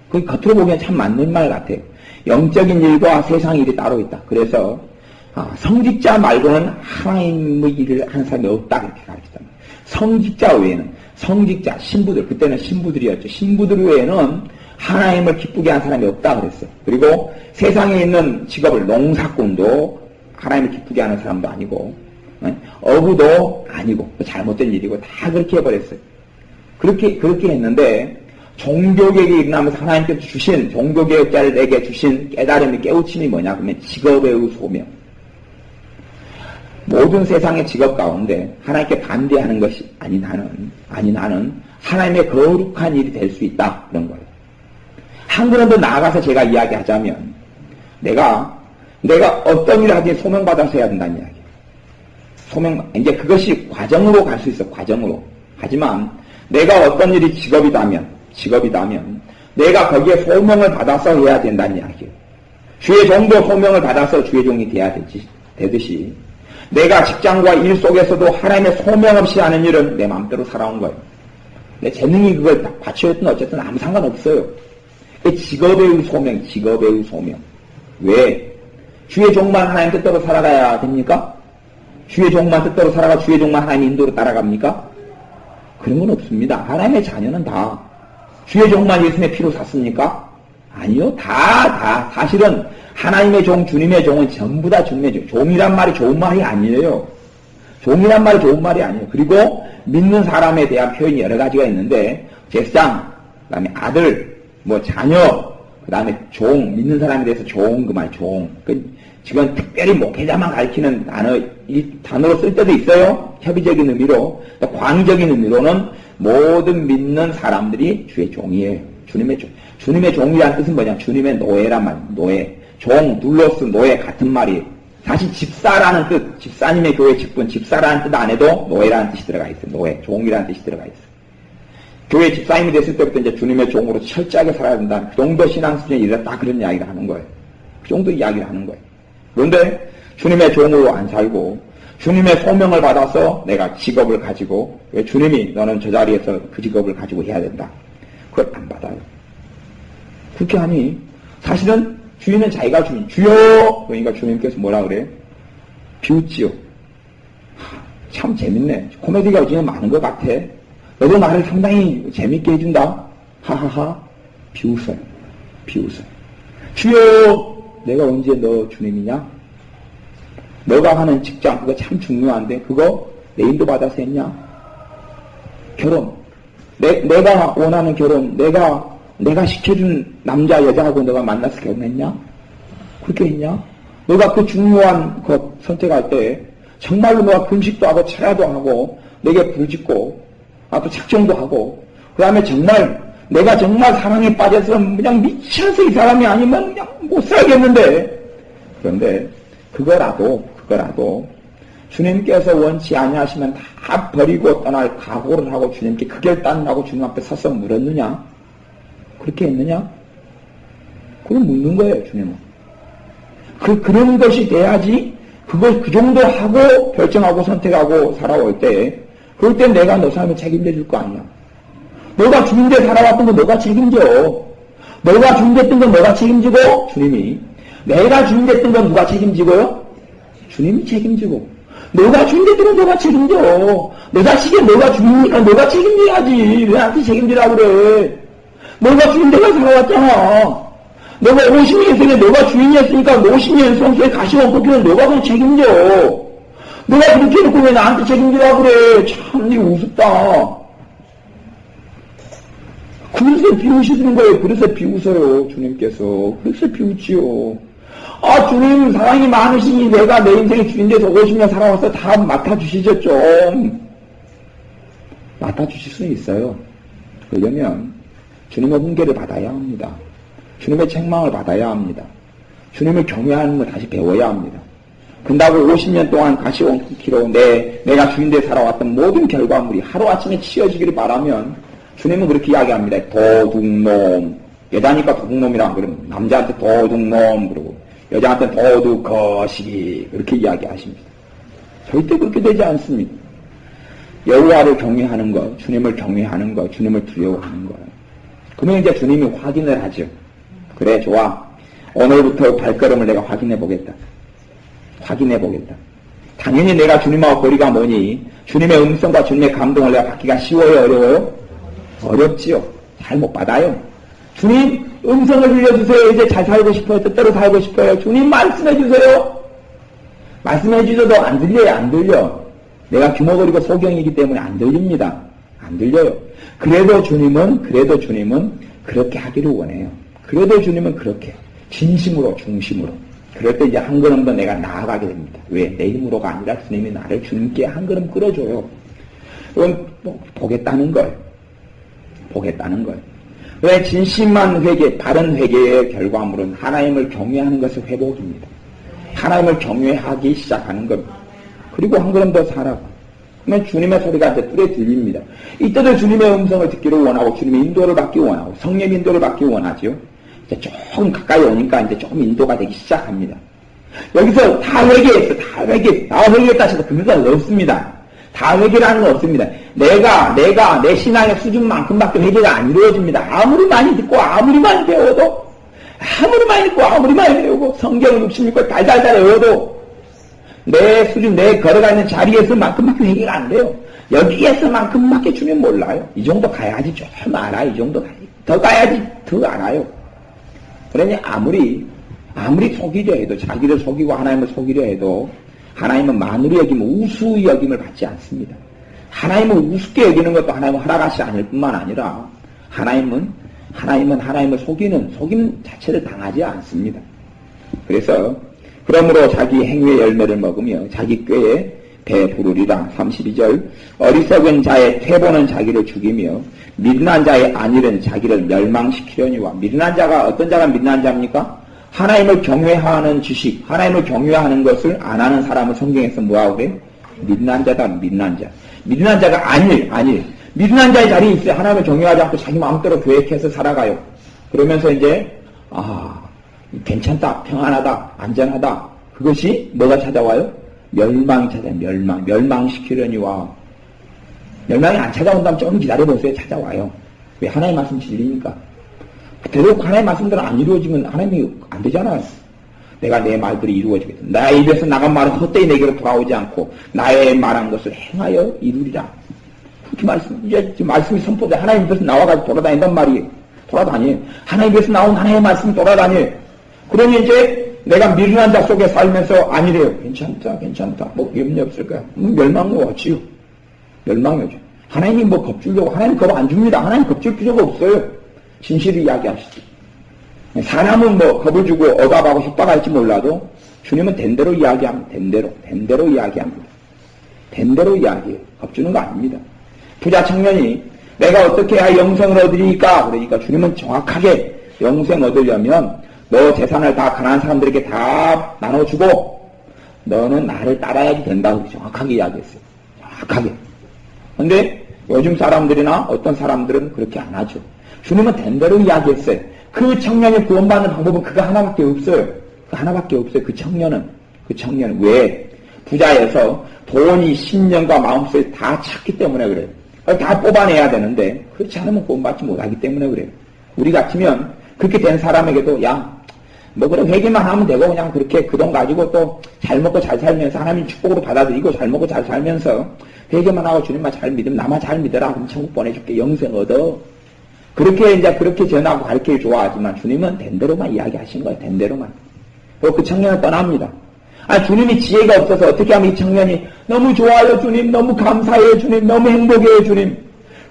그 겉으로 보기엔 참 맞는 말 같아요. 영적인 일과 세상 일이 따로 있다. 그래서 성직자 말고는 하나님의 일을 하는 사람이 없다 그렇게 가르쳤다. 성직자 외에는 성직자 신부들 그때는 신부들이었죠. 신부들 외에는 하나님을 기쁘게 하는 사람이 없다 그랬어요. 그리고 세상에 있는 직업을 농사꾼도 하나님을 기쁘게 하는 사람도 아니고 어부도 아니고 잘못된 일이고 다 그렇게 해버렸어요. 그렇게 했는데 종교개혁이 일어나면서 하나님께서 주신 종교개혁자들에게 주신 깨달음이 깨우침이 뭐냐 그러면 직업의 소명. 모든 세상의 직업 가운데 하나님께 반대하는 것이 아닌 나는 하나님의 거룩한 일이 될 수 있다 그런 거예요. 한 걸음 더 나아가서 제가 이야기하자면 내가 어떤 일을 하든지 소명받아서 해야 된다는 이야기예요. 이제 그것이 과정으로 갈 수 있어, 과정으로. 하지만 내가 어떤 일이 직업이다면 내가 거기에 소명을 받아서 해야 된다는 이야기예요. 주의 종도 소명을 받아서 주의 종이 돼야 되듯이 내가 직장과 일 속에서도 하나님의 소명 없이 하는 일은 내 마음대로 살아온 거예요. 내 재능이 그걸 받쳐였든 어쨌든 아무 상관없어요. 직업의 소명. 왜? 주의 종만 하나님 뜻대로 살아가야 됩니까? 주의 종만 뜻대로 살아가 주의 종만 하나님 인도로 따라갑니까? 그런 건 없습니다. 하나님의 자녀는 다 주의 종만 예수님의 피로 샀습니까? 아니요. 다. 사실은 하나님의 종, 주님의 종은 전부 다 주님의 종. 종이란 말이 좋은 말이 아니에요. 종이란 말이 좋은 말이 아니에요. 그리고 믿는 사람에 대한 표현이 여러 가지가 있는데 제사장, 그 다음에 아들, 자녀, 그 다음에 종, 믿는 사람에 대해서 종, 그 말, 종. 지금 특별히 목회자만 가리키는 이 단어로 쓸 때도 있어요. 협의적인 의미로. 광적인 의미로는 모든 믿는 사람들이 주의 종이에요. 주님의 종. 주님의 종이라는 뜻은 뭐냐? 주님의 노예란 말이에요. 노예. 종, 둘러스, 노예 같은 말이에요. 사실 집사라는 뜻, 집사님의 교회 직분, 집사라는 뜻 안에도 노예라는 뜻이 들어가 있어요. 노예, 종이라는 뜻이 들어가 있어요. 교회 집사님이 됐을 때부터 이제 주님의 종으로 철저하게 살아야 된다. 그 정도 신앙 수준에 이르렀다. 그런 이야기를 하는 거예요. 그 정도 이야기를 하는 거예요. 그런데 주님의 종으로 안 살고 주님의 소명을 받아서 내가 직업을 가지고 왜 주님이 너는 저 자리에서 그 직업을 가지고 해야 된다. 그걸 안 받아요. 그렇게 하니 사실은 주인은 자기가 주인. 주여! 그러니까 주님께서 뭐라 그래요? 비웃지요. 참 재밌네. 코미디가 요즘에 많은 것 같아. 너도 나를 상당히 재밌게 해준다. 하하하. 비웃어요. 주여! 내가 언제 너 주님이냐? 너가 하는 직장 그거 참 중요한데 그거 내 인도 받아서 했냐? 결혼. 내가 원하는 결혼. 내가 시켜준 남자 여자하고 너가 만나서 결혼했냐? 그렇게 했냐? 너가 그 중요한 것 선택할 때 정말로 너가 금식도 하고 철야도 하고 내게 부르짖고 또 작정도 하고 그 다음에 내가 정말 사랑에 빠져서 그냥 미쳐서 이 사람이 아니면 그냥 못 살겠는데 그런데 그거라도 주님께서 원치 아니하시면 다 버리고 떠날 각오를 하고 주님께 그 결단을 하고 주님 앞에 서서 물었느냐? 그렇게 했느냐? 그걸 묻는 거예요, 주님은. 그런 것이 돼야지, 그 정도 하고, 결정하고, 선택하고, 살아올 때, 그럴 때 내가 너 삶을 책임져 줄 거 아니야. 너가 주님께 살아왔던 거 너가 책임져. 너가 주님됐던 건 너가 책임지고, 주님이. 내가 주님됐던 건 누가 책임지고요? 주님이 책임지고. 너가 주님됐던 건 너가 책임져. 너 자식이 너가 주님이니까 너가 책임져야지. 왜 나한테 책임지라고 그래. 너가 주님대가 살아왔잖아. 너가 50년 전에 너가 주인이었으니까 50년 성수에 가시원 뽑기는 너가 그냥 책임져. 너가 그렇게 해놓고 왜 나한테 책임지라고 그래. 참, 니 우습다. 그릇에 비우시는 거예요. 그릇에 비우세요. 주님께서. 그릇에 비우지요. 아, 주님 사랑이 많으시니 내가 내 인생의 주인 돼서 50년 살아와서 다 맡아주시죠, 좀. 맡아주실 수는 있어요. 그러려면 주님의 훈계를 받아야 합니다. 주님의 책망을 받아야 합니다. 주님을 경외하는 걸 다시 배워야 합니다. 근다고 50년 동안 가시원키로 내가 주인돼 살아왔던 모든 결과물이 하루아침에 치워지기를 바라면 주님은 그렇게 이야기합니다. 도둑놈. 여자니까 도둑놈이라 그러면 남자한테 도둑놈 그러고 여자한테 도둑거시기 그렇게 이야기하십니다. 절대 그렇게 되지 않습니다. 여호와를 경외하는 것, 주님을 경외하는 것, 주님을 두려워하는 것. 그러면 이제 주님이 확인을 하죠. 그래, 좋아. 오늘부터 발걸음을 내가 확인해 보겠다. 확인해 보겠다. 당연히 내가 주님하고 거리가 뭐니? 주님의 음성과 주님의 감동을 내가 받기가 쉬워요, 어려워요? 어렵지요. 잘 못 받아요. 주님, 음성을 들려주세요. 이제 잘 살고 싶어요. 뜻대로 살고 싶어요. 주님, 말씀해 주세요. 말씀해 주셔도 안 들려요, 안 들려. 내가 규모거리고 소경이기 때문에 안 들립니다. 안 들려요. 그래도 주님은 그렇게 하기를 원해요. 그래도 주님은 그렇게 진심으로 중심으로 그럴 때 이제 한 걸음 더 내가 나아가게 됩니다. 왜? 내 힘으로가 아니라 주님이 나를 주님께 한 걸음 끌어줘요. 그럼 보겠다는 걸. 보겠다는 걸. 왜? 진심만 회개, 바른 회개의 결과물은 하나님을 경외하는 것의 회복입니다. 하나님을 경외하기 시작하는 겁니다. 그리고 한 걸음 더 살아가. 그러면 주님의 소리가 이제 뚜레 들립니다. 이때도 주님의 음성을 듣기를 원하고 주님의 인도를 받기 원하고 성령 인도를 받기 원하죠. 이제 조금 가까이 오니까 이제 조금 인도가 되기 시작합니다. 여기서 다 회개했어. 다 회개했다 해서 그것은 없습니다. 다 회개라는 건 없습니다. 내가 내 신앙의 수준만큼밖에 회개가 안 이루어집니다. 아무리 많이 듣고 아무리 많이 배워도 아무리 많이 듣고 아무리 많이 배우고 성경을 66권 달달달 외워도 내 수준, 내 걸어가 있는 자리에서만큼밖에 회개가 안 돼요. 여기에서만큼밖에 주면 몰라요. 이 정도 가야지 좀 알아. 이 정도 가야지. 더 가야지 더 알아요. 그러니 아무리 속이려 해도 자기를 속이고 하나님을 속이려 해도 하나님은 만으로 여기면 우수히 여김을 받지 않습니다. 하나님을 우습게 여기는 것도 하나님은 허락하시 않을 뿐만 아니라 하나님은 하나님을 속임 자체를 당하지 않습니다. 그러므로 자기 행위의 열매를 먹으며 자기 꾀에 배부르리라. 32절 어리석은 자의 퇴보는 자기를 죽이며 미련한 자의 안일은 자기를 멸망시키려니와. 미련한 자가 어떤 자가 미련한 자입니까? 하나님을 경외하는 지식, 하나님을 경외하는 것을 안 하는 사람을 성경에서 뭐라고 그래? 미련한 자다. 미련한 자. 미련한 자가 안일. 미련한 자의 자리에 있어요. 하나님을 경외하지 않고 자기 마음대로 계획해서 살아가요. 그러면서 이제 괜찮다, 평안하다, 안전하다. 그것이 뭐가 찾아와요? 멸망이 찾아와요. 멸망시키려니와. 멸망이 안 찾아온다면 좀 기다려보세요. 찾아와요. 왜? 하나님의 말씀 진리니까. 되도록 하나님의 말씀대로 안 이루어지면 하나님이 안 되잖아요. 내가 내 말들이 이루어지겠다. 나의 입에서 나간 말은 헛되이 내게로 돌아오지 않고 나의 말한 것을 행하여 이루리라. 그렇게 이제 말씀이 선포돼. 하나님 입에서 나와가지고 돌아다닌단 말이에요. 돌아다녀요. 하나님 입에서 나온 하나님의 말씀이 돌아다녀요. 그러면 이제 내가 미련한 자 속에 살면서 아니래요. 괜찮다. 뭐 염려 없을 거야. 멸망이 왔지요. 멸망이 오죠. 하나님이 뭐 겁주려고, 하나님 겁 안 줍니다. 하나님 겁줄 필요가 없어요. 진실을 이야기하시죠. 사람은 뭐 겁을 주고 억압하고 협박할지 몰라도 주님은 된 대로 이야기합니다. 된 대로 이야기합니다. 된 대로 이야기해요. 겁주는 거 아닙니다. 부자 청년이 내가 어떻게 해야 영생을 얻으리까? 그러니까 주님은 정확하게 영생 얻으려면 너 재산을 다 가난한 사람들에게 다 나눠주고 너는 나를 따라야지 된다고 정확하게 이야기했어요. 정확하게. 근데 요즘 사람들이나 어떤 사람들은 그렇게 안 하죠. 주님은 된 대로 이야기했어요. 그 청년이 구원받는 방법은 그거 하나밖에 없어요. 그 하나밖에 없어요. 그 청년은. 왜? 부자에서 돈이 신념과 마음속에 다 찼기 때문에 그래요. 다 뽑아내야 되는데 그렇지 않으면 구원받지 못하기 때문에 그래요. 우리 같으면 그렇게 된 사람에게도 뭐 그래 회개만 하면 되고 그냥 그렇게 그 돈 가지고 또 잘 먹고 잘 살면서 하나님 축복으로 받아들이고 잘 먹고 잘 살면서 회개만 하고 주님만 잘 믿으면 나만 잘 믿어라. 그럼 천국 보내줄게. 영생 얻어. 그렇게 전하고 가르치기 좋아하지만 주님은 된 대로만 이야기하신 거예요. 된 대로만. 그리고 그 청년은 떠납니다. 주님이 지혜가 없어서 어떻게 하면 이 청년이 너무 좋아요 주님, 너무 감사해요 주님, 너무 행복해요 주님.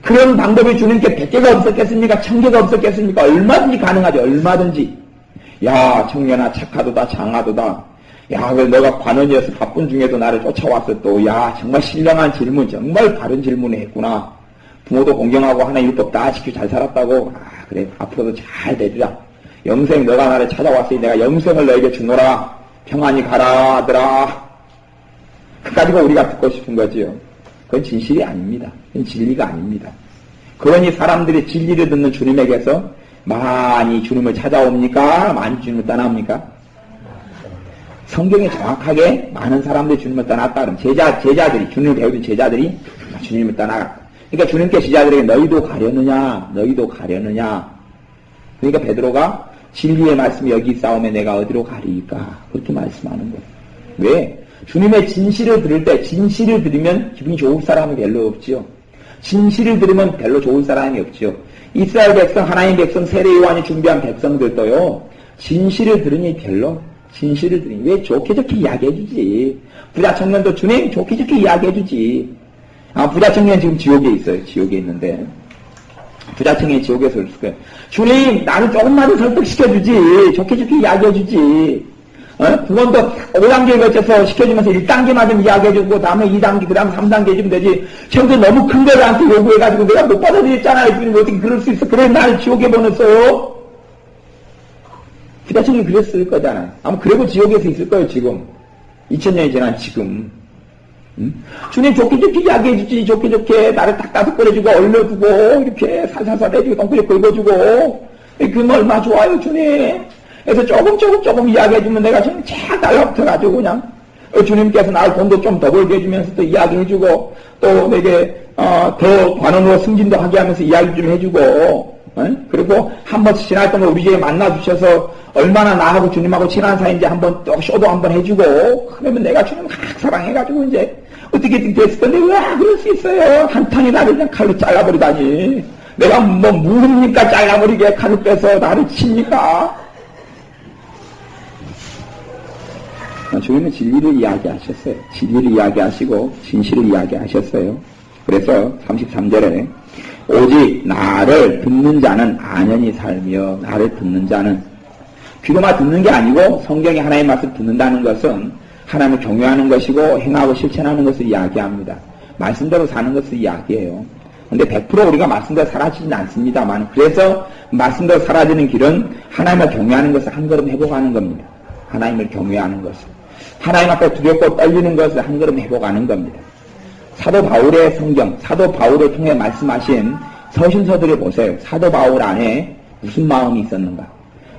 그런 방법이 주님께 100개가 없었겠습니까? 1000개가 없었겠습니까? 얼마든지 가능하죠. 얼마든지. 야 청년아 착하도다 장하도다. 야 왜 너가 관원이어서 바쁜 중에도 나를 쫓아왔어 또. 야 정말 신령한 질문, 정말 바른 질문을 했구나. 부모도 공경하고 하나님 율법 다 지키고 잘 살았다고. 그래 앞으로도 잘 되리라. 영생 너가 나를 찾아왔으니 내가 영생을 너에게 주노라. 평안히 가라 아들아. 그까지가 우리가 듣고 싶은 거지요. 그건 진실이 아닙니다. 그건 진리가 아닙니다. 그러니 사람들이 진리를 듣는 주님에게서 많이 주님을 찾아옵니까? 많이 주님을 떠납니까? 성경에 정확하게 많은 사람들이 주님을 떠났다 그러면 제자들이 주님을 배우던 제자들이 주님을 떠나갔다. 그러니까 주님께 제자들에게 너희도 가려느냐? 너희도 가려느냐? 그러니까 베드로가 진리의 말씀이 여기 있사오면 내가 어디로 가리까? 그렇게 말씀하는 거예요. 왜? 주님의 진실을 들을 때 진실을 들으면 기분이 좋을 사람이 별로 없지요. 진실을 들으면 별로 좋을 사람이 없지요. 이스라엘 백성, 하나님 백성, 세례 요한이 준비한 백성들도요. 진실을 들으니 별로 진실을 들으니 왜 좋게 이야기해주지. 부자 청년도 주님 좋게 이야기해주지. 부자 청년 지금 지옥에 있어요. 지옥에 있는데 부자 청년이 지옥에서 있을 거예요. 주님 나를 조금만 더 설득시켜주지. 좋게 이야기해주지. 그건도 5단계에 걸쳐서 시켜주면서 1단계만 좀 이야기해주고 다음에 2단계 그 다음에 3단계 해주면 되지. 최근에 너무 큰 걸 나한테 요구해가지고 내가 못 받아들였잖아요. 주님 어떻게 그럴 수 있어. 그래 날 지옥에 보냈어요. 부자청이 그랬을 거잖아요. 아마 그래도 지옥에서 있을 거예요 지금. 2000년이 지난 지금. 주님 좋게 이야기해주지. 좋게 나를 탁 끓여주고 얼려주고 이렇게 살살살 해주고 똥구리 긁어주고 그러면 얼마나 좋아요 주님. 그래서 조금 이야기해주면 내가 지금 착 달라붙어가지고 그냥 주님께서 나를 돈도 좀 더 벌게 해주면서 또 이야기해주고 또 내게 더 관원으로 승진도 하게 하면서 이야기 좀 해주고 그리고 한 번씩 지날 때마다 우리 집에 만나주셔서 얼마나 나하고 주님하고 친한 사이인지 한번 또 쇼도 한번 해주고 그러면 내가 주님 막 사랑해가지고 이제 어떻게 됐을 건데 왜 그럴 수 있어요. 한탕이 나를 그냥 칼로 잘라버리다니. 내가 뭐 무섭니까 잘라버리게 칼을 빼서 나를 칩니까. 주님은 진리를 이야기하셨어요. 진리를 이야기하시고 진실을 이야기하셨어요. 그래서 33절에 오직 나를 듣는 자는 안연히 살며 나를 듣는 자는 귀로만 듣는 게 아니고 성경에 하나님의 말씀을 듣는다는 것은 하나님을 경외하는 것이고 행하고 실천하는 것을 이야기합니다. 말씀대로 사는 것을 이야기해요. 근데 100% 우리가 말씀대로 사라지진 않습니다만 그래서 말씀대로 사라지는 길은 하나님을 경외하는 것을 한 걸음 회복하는 겁니다. 하나님을 경외하는 것을. 하나님 앞에 두렵고 떨리는 것을 한 걸음 회복하는 겁니다. 사도 바울의 성경, 사도 바울을 통해 말씀하신 서신서들을 보세요. 사도 바울 안에 무슨 마음이 있었는가?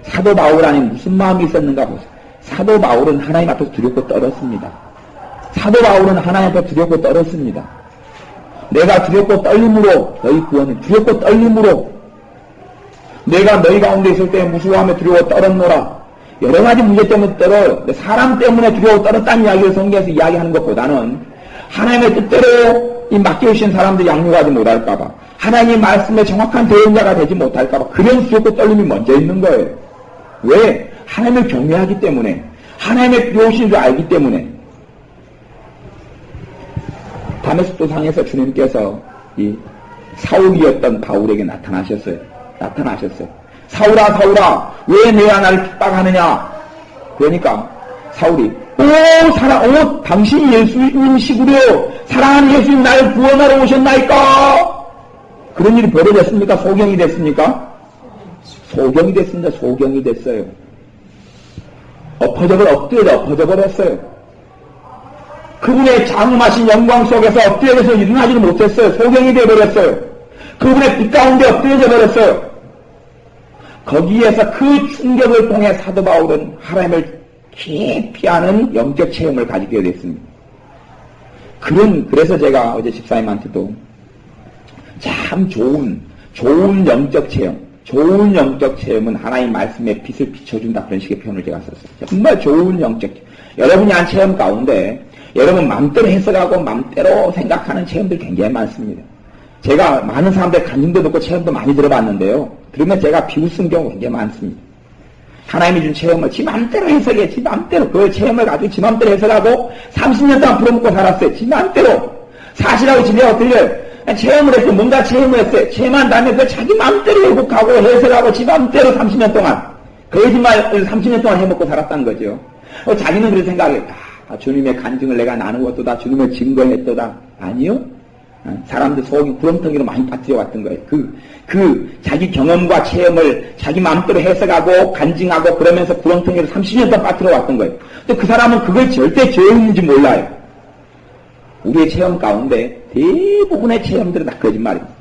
사도 바울 안에 무슨 마음이 있었는가 보세요. 사도 바울은 하나님 앞에서 두렵고 떨었습니다. 사도 바울은 하나님 앞에 두렵고 떨었습니다. 내가 두렵고 떨림으로 너희 구원을 두렵고 떨림으로 내가 너희 가운데 있을 때 무서워하며 두려워 떨었노라. 여러 가지 문제 때문에 떨어요. 사람 때문에 두려워 떨었다는 이야기를 성경에서 이야기하는 것보다는 하나님의 뜻대로 이 맡겨주신 사람들 양육하지 못할까봐 하나님의 말씀에 정확한 대응자가 되지 못할까봐 그런 두렵고 떨림이 먼저 있는 거예요. 왜? 하나님을 경외하기 때문에 하나님의 필요하신 줄 알기 때문에. 다메섹도 상에서 주님께서 이 사울이었던 바울에게 나타나셨어요. 사울아 사울아 왜 내가 나를 핍박하느냐. 그러니까 사울이 당신이 예수님이시구려. 사랑하는 예수님 나를 구원하러 오셨나이까. 그런 일이 벌어졌습니까? 소경이 됐습니까? 소경이 됐습니다. 소경이 됐어요. 엎어져 버렸어요. 그분의 장엄하신 영광 속에서 엎드려서 일어나지는 못했어요. 소경이 되어버렸어요. 그분의 빛 가운데 엎드려져 버렸어요. 거기에서 그 충격을 통해 사도 바울은 하나님을 깊이 아는 영적 체험을 가지게 됐습니다. 그래서 제가 어제 집사님한테도 참 좋은 영적 체험은 하나님 말씀에 빛을 비춰준다. 그런 식의 표현을 제가 썼어요. 정말 좋은 영적 체험. 여러분이 한 체험 가운데 여러분 맘대로 해석하고 맘대로 생각하는 체험들 굉장히 많습니다. 제가 많은 사람들 간증도 듣고 체험도 많이 들어봤는데요. 들으면 제가 비웃은 경우가 굉장히 많습니다. 하나님이 준 체험을 지 맘대로 해석해, 지 맘대로. 그 체험을 가지고 지 맘대로 해석하고 30년 동안 풀어먹고 살았어요. 지 맘대로. 사실하고 지내고 들려요. 체험을 했어요. 뭔가 체험을 했어요. 체험한 다음에 그 자기 맘대로 왜곡하고 해석하고 지 맘대로 30년 동안. 거짓말을 30년 동안 해먹고 살았다는 거죠. 자기는 그렇게 생각했다. 주님의 간증을 내가 나누었도다. 주님을 증거했도다. 아니요. 사람들 속이 구렁텅이로 많이 빠뜨려 왔던 거예요. 자기 경험과 체험을 자기 마음대로 해석하고 간증하고 그러면서 구렁텅이로 30년 동안 빠뜨려 왔던 거예요. 근데 그 사람은 그걸 절대 죄인인지 몰라요. 우리의 체험 가운데 대부분의 체험들은 다 거짓말입니다.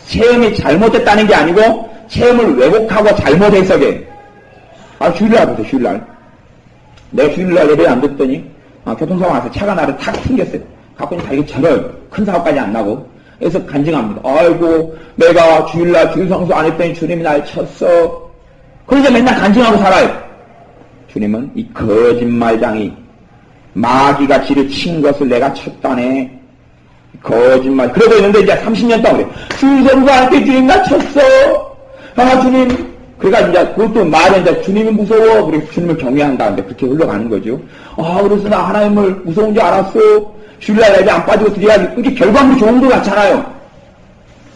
체험이 잘못됐다는 게 아니고 체험을 왜곡하고 잘못 해석해. 주일날 보세요, 주일날. 내가 주일날 예배 안 듣더니 교통사고 나서 차가 나를 탁 튕겼어요. 갖고 있는 자기 저를 큰 사고까지 안 나고 그래서 간증합니다. 아이고 내가 주일날 주일성수 안 했더니 주님이 날 쳤어. 그러니까 맨날 간증하고 살아요. 주님은 이 거짓말장이 마귀가 지를 친 것을 내가 쳤다네. 거짓말. 그러고 있는데 이제 30년 동안 그래. 주일성수 안 할 때 주님 날 쳤어. 주님. 그러니까 이제 그것도 말은 이제 주님이 무서워. 그래서 주님을 경외한다는데 그렇게 흘러가는 거죠. 그래서 나 하나님을 무서운 줄 알았어. 주일날 예배 안 빠지고 드려야지. 이게 결과물이 좋은 것 같잖아요.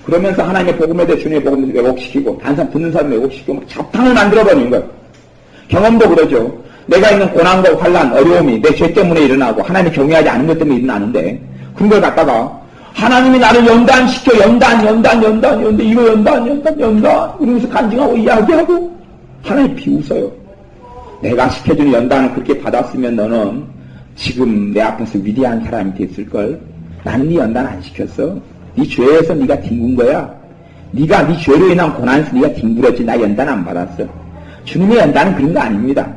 그러면서 하나님의 복음에 대해 주님의 복음을 왜곡시키고, 다른 사람 듣는 사람 왜곡시키고, 막 잡탕을 만들어버리는 거예요. 경험도 그러죠. 내가 있는 고난과 환난, 어려움이 내 죄 때문에 일어나고, 하나님을 경외하지 않은 것 때문에 일어나는데, 그런 걸 갖다가, 하나님이 나를 연단시켜, 연단, 이거 연단, 이러면서 간증하고 이야기하고, 하나님 비웃어요. 내가 시켜주는 연단을 그렇게 받았으면 너는 지금 내 앞에서 위대한 사람이 됐을걸. 나는 네 연단 안 시켰어. 네 죄에서 네가 뒹군 거야. 네가 네 죄로 인한 고난에서 네가 뒹굴었지. 나 연단 안 받았어. 주님의 연단은 그런 거 아닙니다.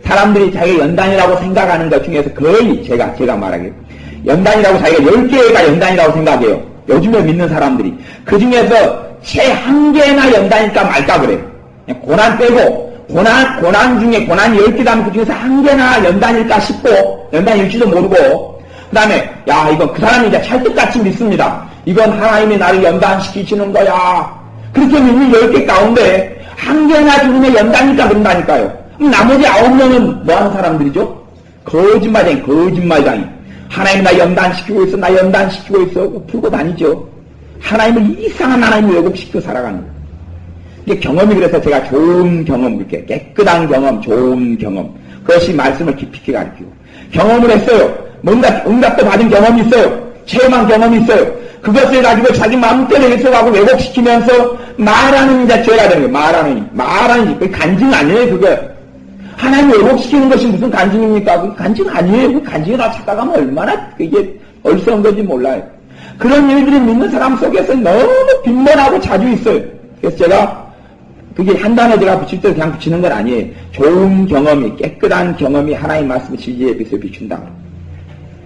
사람들이 자기가 연단이라고 생각하는 것 중에서 거의 제가 말하기에 연단이라고 자기가 10개가 연단이라고 생각해요. 요즘에 믿는 사람들이. 그 중에서 채 1개나 연단일까 말까 그래요. 고난 빼고 고난 중에 고난이 10개라면 그 중에서 1개나 연단일까 싶고, 연단일지도 모르고, 그 다음에, 이건 그 사람이 이제 찰떡같이 믿습니다. 이건 하나님이 나를 연단시키시는 거야. 그렇게 믿는 10개 가운데, 1개나 주님의 연단일까 그런다니까요. 그럼 나머지 9명은 뭐 하는 사람들이죠? 거짓말장이. 하나님이 나 연단시키고 있어. 풀고 다니죠. 하나님을 이상한 하나님을 왜곡시키고 살아가는 거예요. 이게 경험이 그래서 제가 좋은 경험, 그렇게 깨끗한 경험, 좋은 경험, 그것이 말씀을 깊이 있게 가르치고 경험을 했어요. 뭔가 응답도 받은 경험이 있어요. 체험한 경험이 있어요. 그것을 가지고 자기 마음대로 해석하고 왜곡시키면서 말하는 이제 죄가 되는 거예요. 말하는 그게 간증 아니에요. 그게 하나님 왜곡시키는 것이 무슨 간증입니까? 그게 간증 아니에요. 그 간증이 다 찾아가면 얼마나 그게 얼싸운 건지 몰라요. 그런 일들이 믿는 사람 속에서 너무 빈번하고 자주 있어요. 그래서 제가 그게 한 단어 제가 붙일 때 그냥 붙이는 건 아니에요. 좋은 경험이, 깨끗한 경험이 하나님 말씀의 진리에 비해서 비춘다.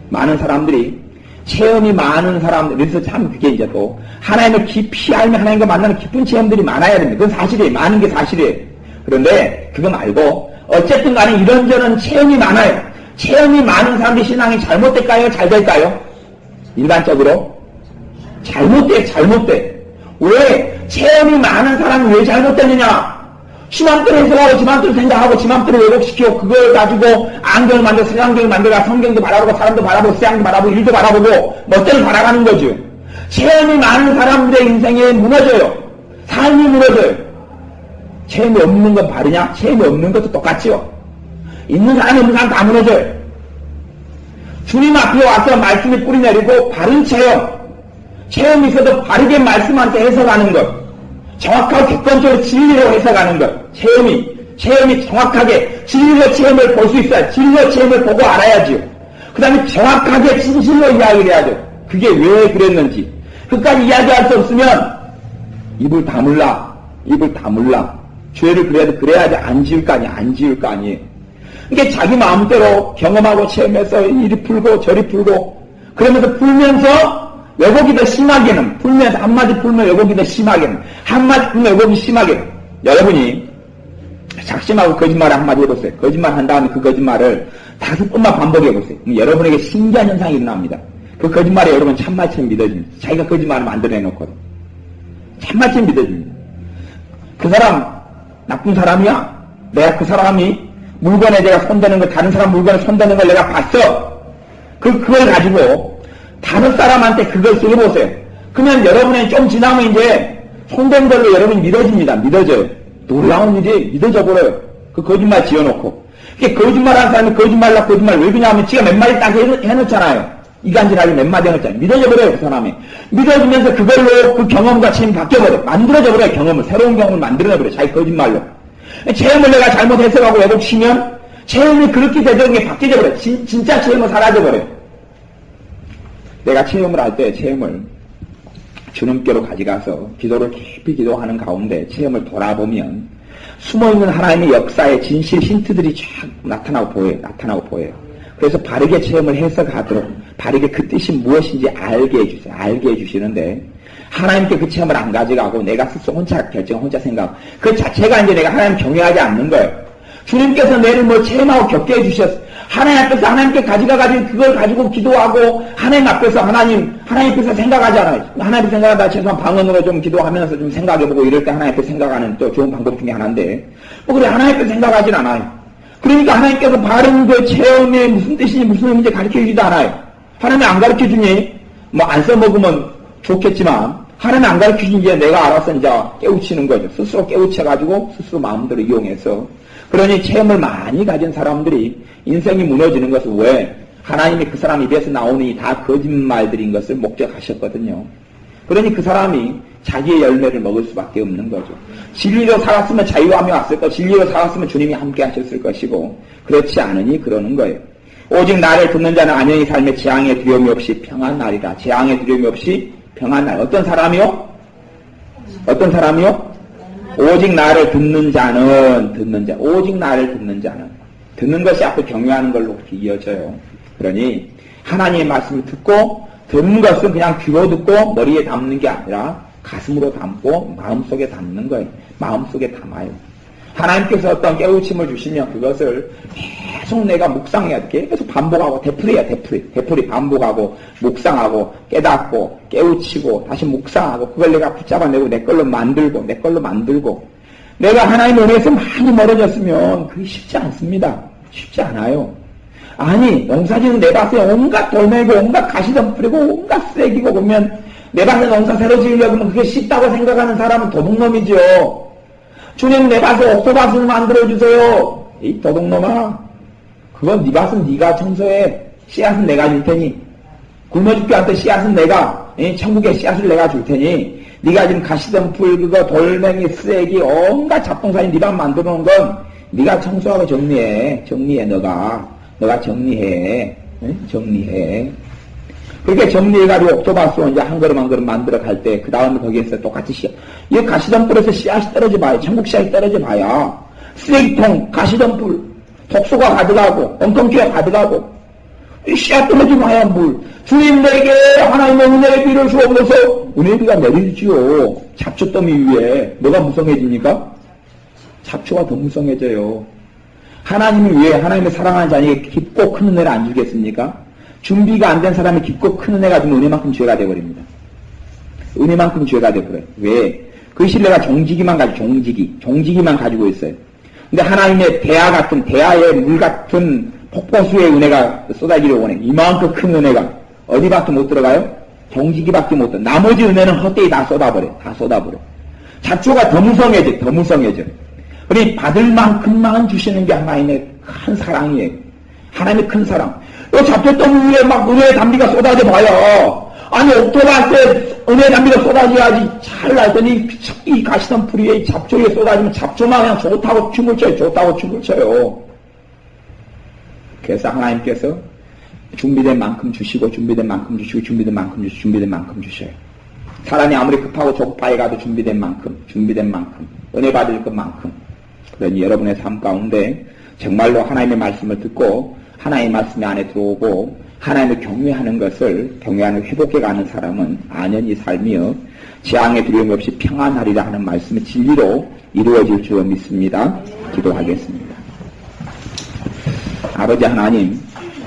많은 사람들이, 체험이 많은 사람들, 그래서 참 그게 이제 또, 하나님을 깊이 알면 하나님과 만나는 깊은 체험들이 많아야 됩니다. 그건 사실이에요. 많은 게 사실이에요. 그런데, 그거 말고, 어쨌든 간에 이런저런 체험이 많아요. 체험이 많은 사람들이 신앙이 잘못될까요? 잘 될까요? 일반적으로? 잘못돼. 왜? 체험이 많은 사람이 왜 잘못되느냐? 지 맘대로 해석하고, 지 맘대로 생각하고, 지 맘대로 왜곡시키고, 그걸 가지고 안경을 만들고, 세상경을 만들고, 성경도 바라보고, 사람도 바라보고, 세상도 바라보고, 일도 바라보고, 멋대로 바라가는 거죠. 체험이 많은 사람들의 인생에 무너져요. 삶이 무너져요. 체험이 없는 건 바르냐? 체험이 없는 것도 똑같지요. 있는 사람이 없는 사람 다 무너져요. 주님 앞에 와서 말씀이 뿌리내리고, 바른 체험이 있어도 바르게 말씀한테 해석하는 것. 정확하고 객관적으로 진리로 해석하는 것. 체험이 정확하게 진리로 체험을 볼 수 있어야 진리로 체험을 보고 알아야지요. 그 다음에 정확하게 진실로 이야기를 해야죠. 그게 왜 그랬는지. 끝까지 이야기할 수 없으면 입을 다물라. 죄를 그래야지 안 지을 거 아니에요. 이게 자기 마음대로 경험하고 체험해서 이리 풀고 저리 풀고 그러면서 풀면서 왜곡이 더 심하게는, 풀면서 한마디 풀면 왜곡이 더 심하게는, 한마디 풀면 왜곡이 심하게는, 여러분이 작심하고 거짓말을 한마디 해보세요. 거짓말 한 다음에 그 거짓말을 5번만 반복해보세요. 여러분에게 신기한 현상이 일어납니다. 그 거짓말에 여러분 참말처럼 믿어집니다. 자기가 거짓말을 만들어내놓거든. 참말처럼 믿어집니다. 그 사람 나쁜 사람이야. 내가 그 사람이 물건에 내가 손대는 걸, 다른 사람 물건에 손대는 걸 내가 봤어. 그걸 가지고 다른 사람한테 그걸 써보세요. 그러면 여러분이 좀 지나면 이제 손댄 걸로 여러분이 믿어집니다. 믿어져요. 놀라운 일이 믿어져 버려요. 그 거짓말 지어놓고. 거짓말하는 사람이 거짓말라 거짓말 왜 그러냐면 지가 몇 마디 딱 해놓잖아요. 이간질하게 몇 마디 해놓잖아요. 믿어져 버려요. 그 사람이. 믿어지면서 그걸로 그 경험과 체험이 바뀌어버려요. 만들어져 버려요. 경험을. 새로운 경험을 만들어버려요. 자기 거짓말로. 체험을 내가 잘못 해석하고 왜곡치면 체험이 그렇게 되던 게 바뀌어져 버려요. 진짜 체험은 사라져 버려요. 내가 체험을 할 때 체험을 주님께로 가져가서 기도를 깊이 기도하는 가운데 체험을 돌아보면 숨어있는 하나님의 역사의 진실 힌트들이 쫙 나타나고 보여요. 그래서 바르게 체험을 해석하도록 바르게 그 뜻이 무엇인지 알게 해주세요. 알게 해주시는데 하나님께 그 체험을 안 가져가고 내가 스스로 혼자 결정, 혼자 생각 그 자체가 이제 내가 하나님 경외하지 않는 거예요. 주님께서 내를 뭐 체험하고 겪게 해주셨어. 하나님 앞에서 하나님께 가져가가지고 그걸 가지고 기도하고 하나님 앞에서 하나님 앞에서 생각하잖아요. 하나님 앞에서 생각하다 최소한 방언으로 좀 기도하면서 좀 생각해보고 이럴 때 하나님 앞에서 생각하는 또 좋은 방법 중에 하나인데 뭐 그래 하나님 앞에서 생각하진 않아요. 그러니까 하나님께서 바른 그 체험의 무슨 뜻인지 무슨 의미인지 가르쳐주지도 않아요. 하나님이 안 가르쳐주니 뭐 안 써먹으면 좋겠지만 하나님 안 가르쳐주니 이제 내가 알아서 이제 깨우치는 거죠. 스스로 깨우쳐가지고 스스로 마음대로 이용해서 그러니 체험을 많이 가진 사람들이 인생이 무너지는 것은 왜? 하나님이 그 사람 입에서 나오니 다 거짓말들인 것을 목적하셨거든요. 그러니 그 사람이 자기의 열매를 먹을 수밖에 없는 거죠. 진리로 살았으면 자유함이 왔을 것, 진리로 살았으면 주님이 함께 하셨을 것이고 그렇지 않으니 그러는 거예요. 오직 나를 듣는 자는 안녕히 삶에 재앙의 두려움이 없이 평안 날이라. 재앙의 두려움이 없이 평안 날. 어떤 사람이요? 오직 나를 듣는 자는 오직 나를 듣는 자는 듣는 것이 앞에 경외하는 걸로 그렇게 이어져요. 그러니 하나님의 말씀을 듣고 듣는 것은 그냥 귀로 듣고 머리에 담는 게 아니라 가슴으로 담고 마음속에 담는 거예요. 마음속에 담아요. 하나님께서 어떤 깨우침을 주시면 그것을 계속 내가 묵상해야 돼. 계속 반복하고 되풀이 반복하고 묵상하고 깨닫고 깨우치고 다시 묵상하고 그걸 내가 붙잡아내고 내 걸로 만들고 내가 하나님의 은혜에서 많이 멀어졌으면 그게 쉽지 않습니다. 쉽지 않아요. 아니 농사지는 내 밭에 온갖 돌멩이고 온갖 가시덤불이고 온갖 쓰레기고 보면 내 밭에 농사 새로 지으려고 하면 그게 쉽다고 생각하는 사람은 도둑놈이죠. 주님 내 밭에 옥토밭을 만들어주세요. 이 도둑놈아 그건 네 밭은 네가 청소해. 씨앗은 내가 줄 테니 굶어 죽게 할 때 씨앗은 내가 천국의 씨앗을 내가 줄 테니 네가 지금 가시덤불 그거 돌멩이 쓰레기 온갖 잡동사니 네 밭 만들어 놓은 건 네가 청소하고 정리해 너가 정리해. 그렇게 정리해가지고 옥토밭으로 이제 한 걸음 한 걸음 만들어 갈 때, 그 다음에 거기에서 똑같이 이 가시덤불에서 씨앗이 떨어져 봐야, 천국 씨앗이 떨어져 봐야, 쓰레기통, 가시덤불, 독소가 가득하고, 엉겅퀴가 가득하고, 이 씨앗 떨어져 봐야 주님 내게 하나님의 은혜의 비를 주옵소서. 은혜의 비가 내리지요. 잡초더미 위에. 뭐가 무성해집니까? 잡초가 더 무성해져요. 하나님이 왜 하나님의 사랑하는 자에게 깊고 큰 은혜를 안 주겠습니까? 준비가 안 된 사람이 깊고 큰 은혜가 주면 은혜만큼 죄가 돼버립니다. 은혜만큼 죄가 돼버려요. 왜? 그 신뢰가 종지기만 가지고 있어요. 근데 하나님의 대야의 물 같은 폭포수의 은혜가 쏟아지려 오네. 이만큼 큰 은혜가 어디밖에 못 들어가요? 종지기밖에 못 들어가요. 나머지 은혜는 헛되이 다 쏟아버려. 잡초가 더 무성해져. 그러니 받을 만큼만 주시는 게 하나님의 큰 사랑이에요. 하나님의 큰 사랑. 이 잡초더미 위에 막 은혜의 담비가 쏟아져 봐요. 아니 옥토밭에 은혜의 담비가 쏟아져야지 잘 날더니 이 가시덤불 위에 잡초에 쏟아지면 잡초만 그냥 좋다고 춤을 춰요. 그래서 하나님께서 준비된 만큼 주시고 준비된 만큼 주셔요. 사람이 아무리 급하고 조급하게 가도 준비된 만큼 은혜 받을 것만큼. 그러니 여러분의 삶 가운데 정말로 하나님의 말씀을 듣고 하나님의 말씀 안에 들어오고 하나님을 경외하는 회복해가는 사람은 안연히 살며 재앙의 두려움 없이 평안하리라 하는 말씀이 진리로 이루어질 줄 믿습니다. 기도하겠습니다. 아버지 하나님,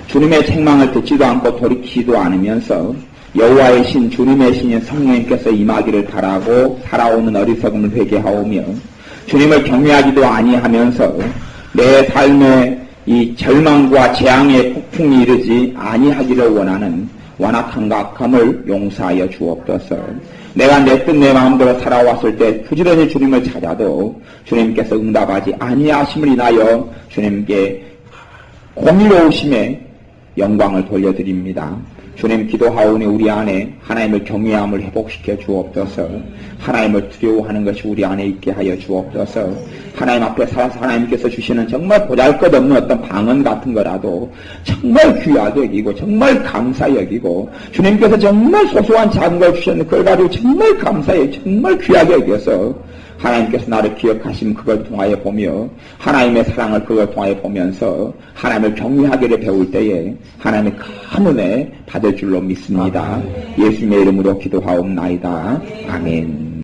주님의 책망을 듣지도 않고 돌이키지도 않으면서 여호와의 신 주님의 신인 성령님께서 임하기를 바라고 살아오는 어리석음을 회개하오며 주님을 경외하지도 아니하면서 내 삶에 이 절망과 재앙의 폭풍이 이르지 아니하기를 원하는 완악한 악함을 용서하여 주옵소서. 내가 내 뜻 내 마음대로 살아왔을 때 부지런히 주님을 찾아도 주님께서 응답하지 아니하심을 인하여 주님께 공의로우심에 영광을 돌려드립니다. 주님 기도하오니 우리 안에 하나님을 경외함을 회복시켜 주옵소서. 하나님을 두려워하는 것이 우리 안에 있게 하여 주옵소서. 하나님 앞에 살아서 하나님께서 주시는 정말 보잘것없는 어떤 방언 같은 거라도 정말 귀하게 여기고 정말 감사 여기고 주님께서 정말 소소한 작은 걸 주셨는데 그걸 가지고 정말 감사해 정말 귀하게 여겨서 하나님께서 나를 기억하시면 그걸 통하여 보며 하나님의 사랑을 그걸 통하여 보면서 하나님을 경외하기를 배울 때에 하나님의 큰 은혜 받을 줄로 믿습니다. 예수님의 이름으로 기도하옵나이다. 아멘.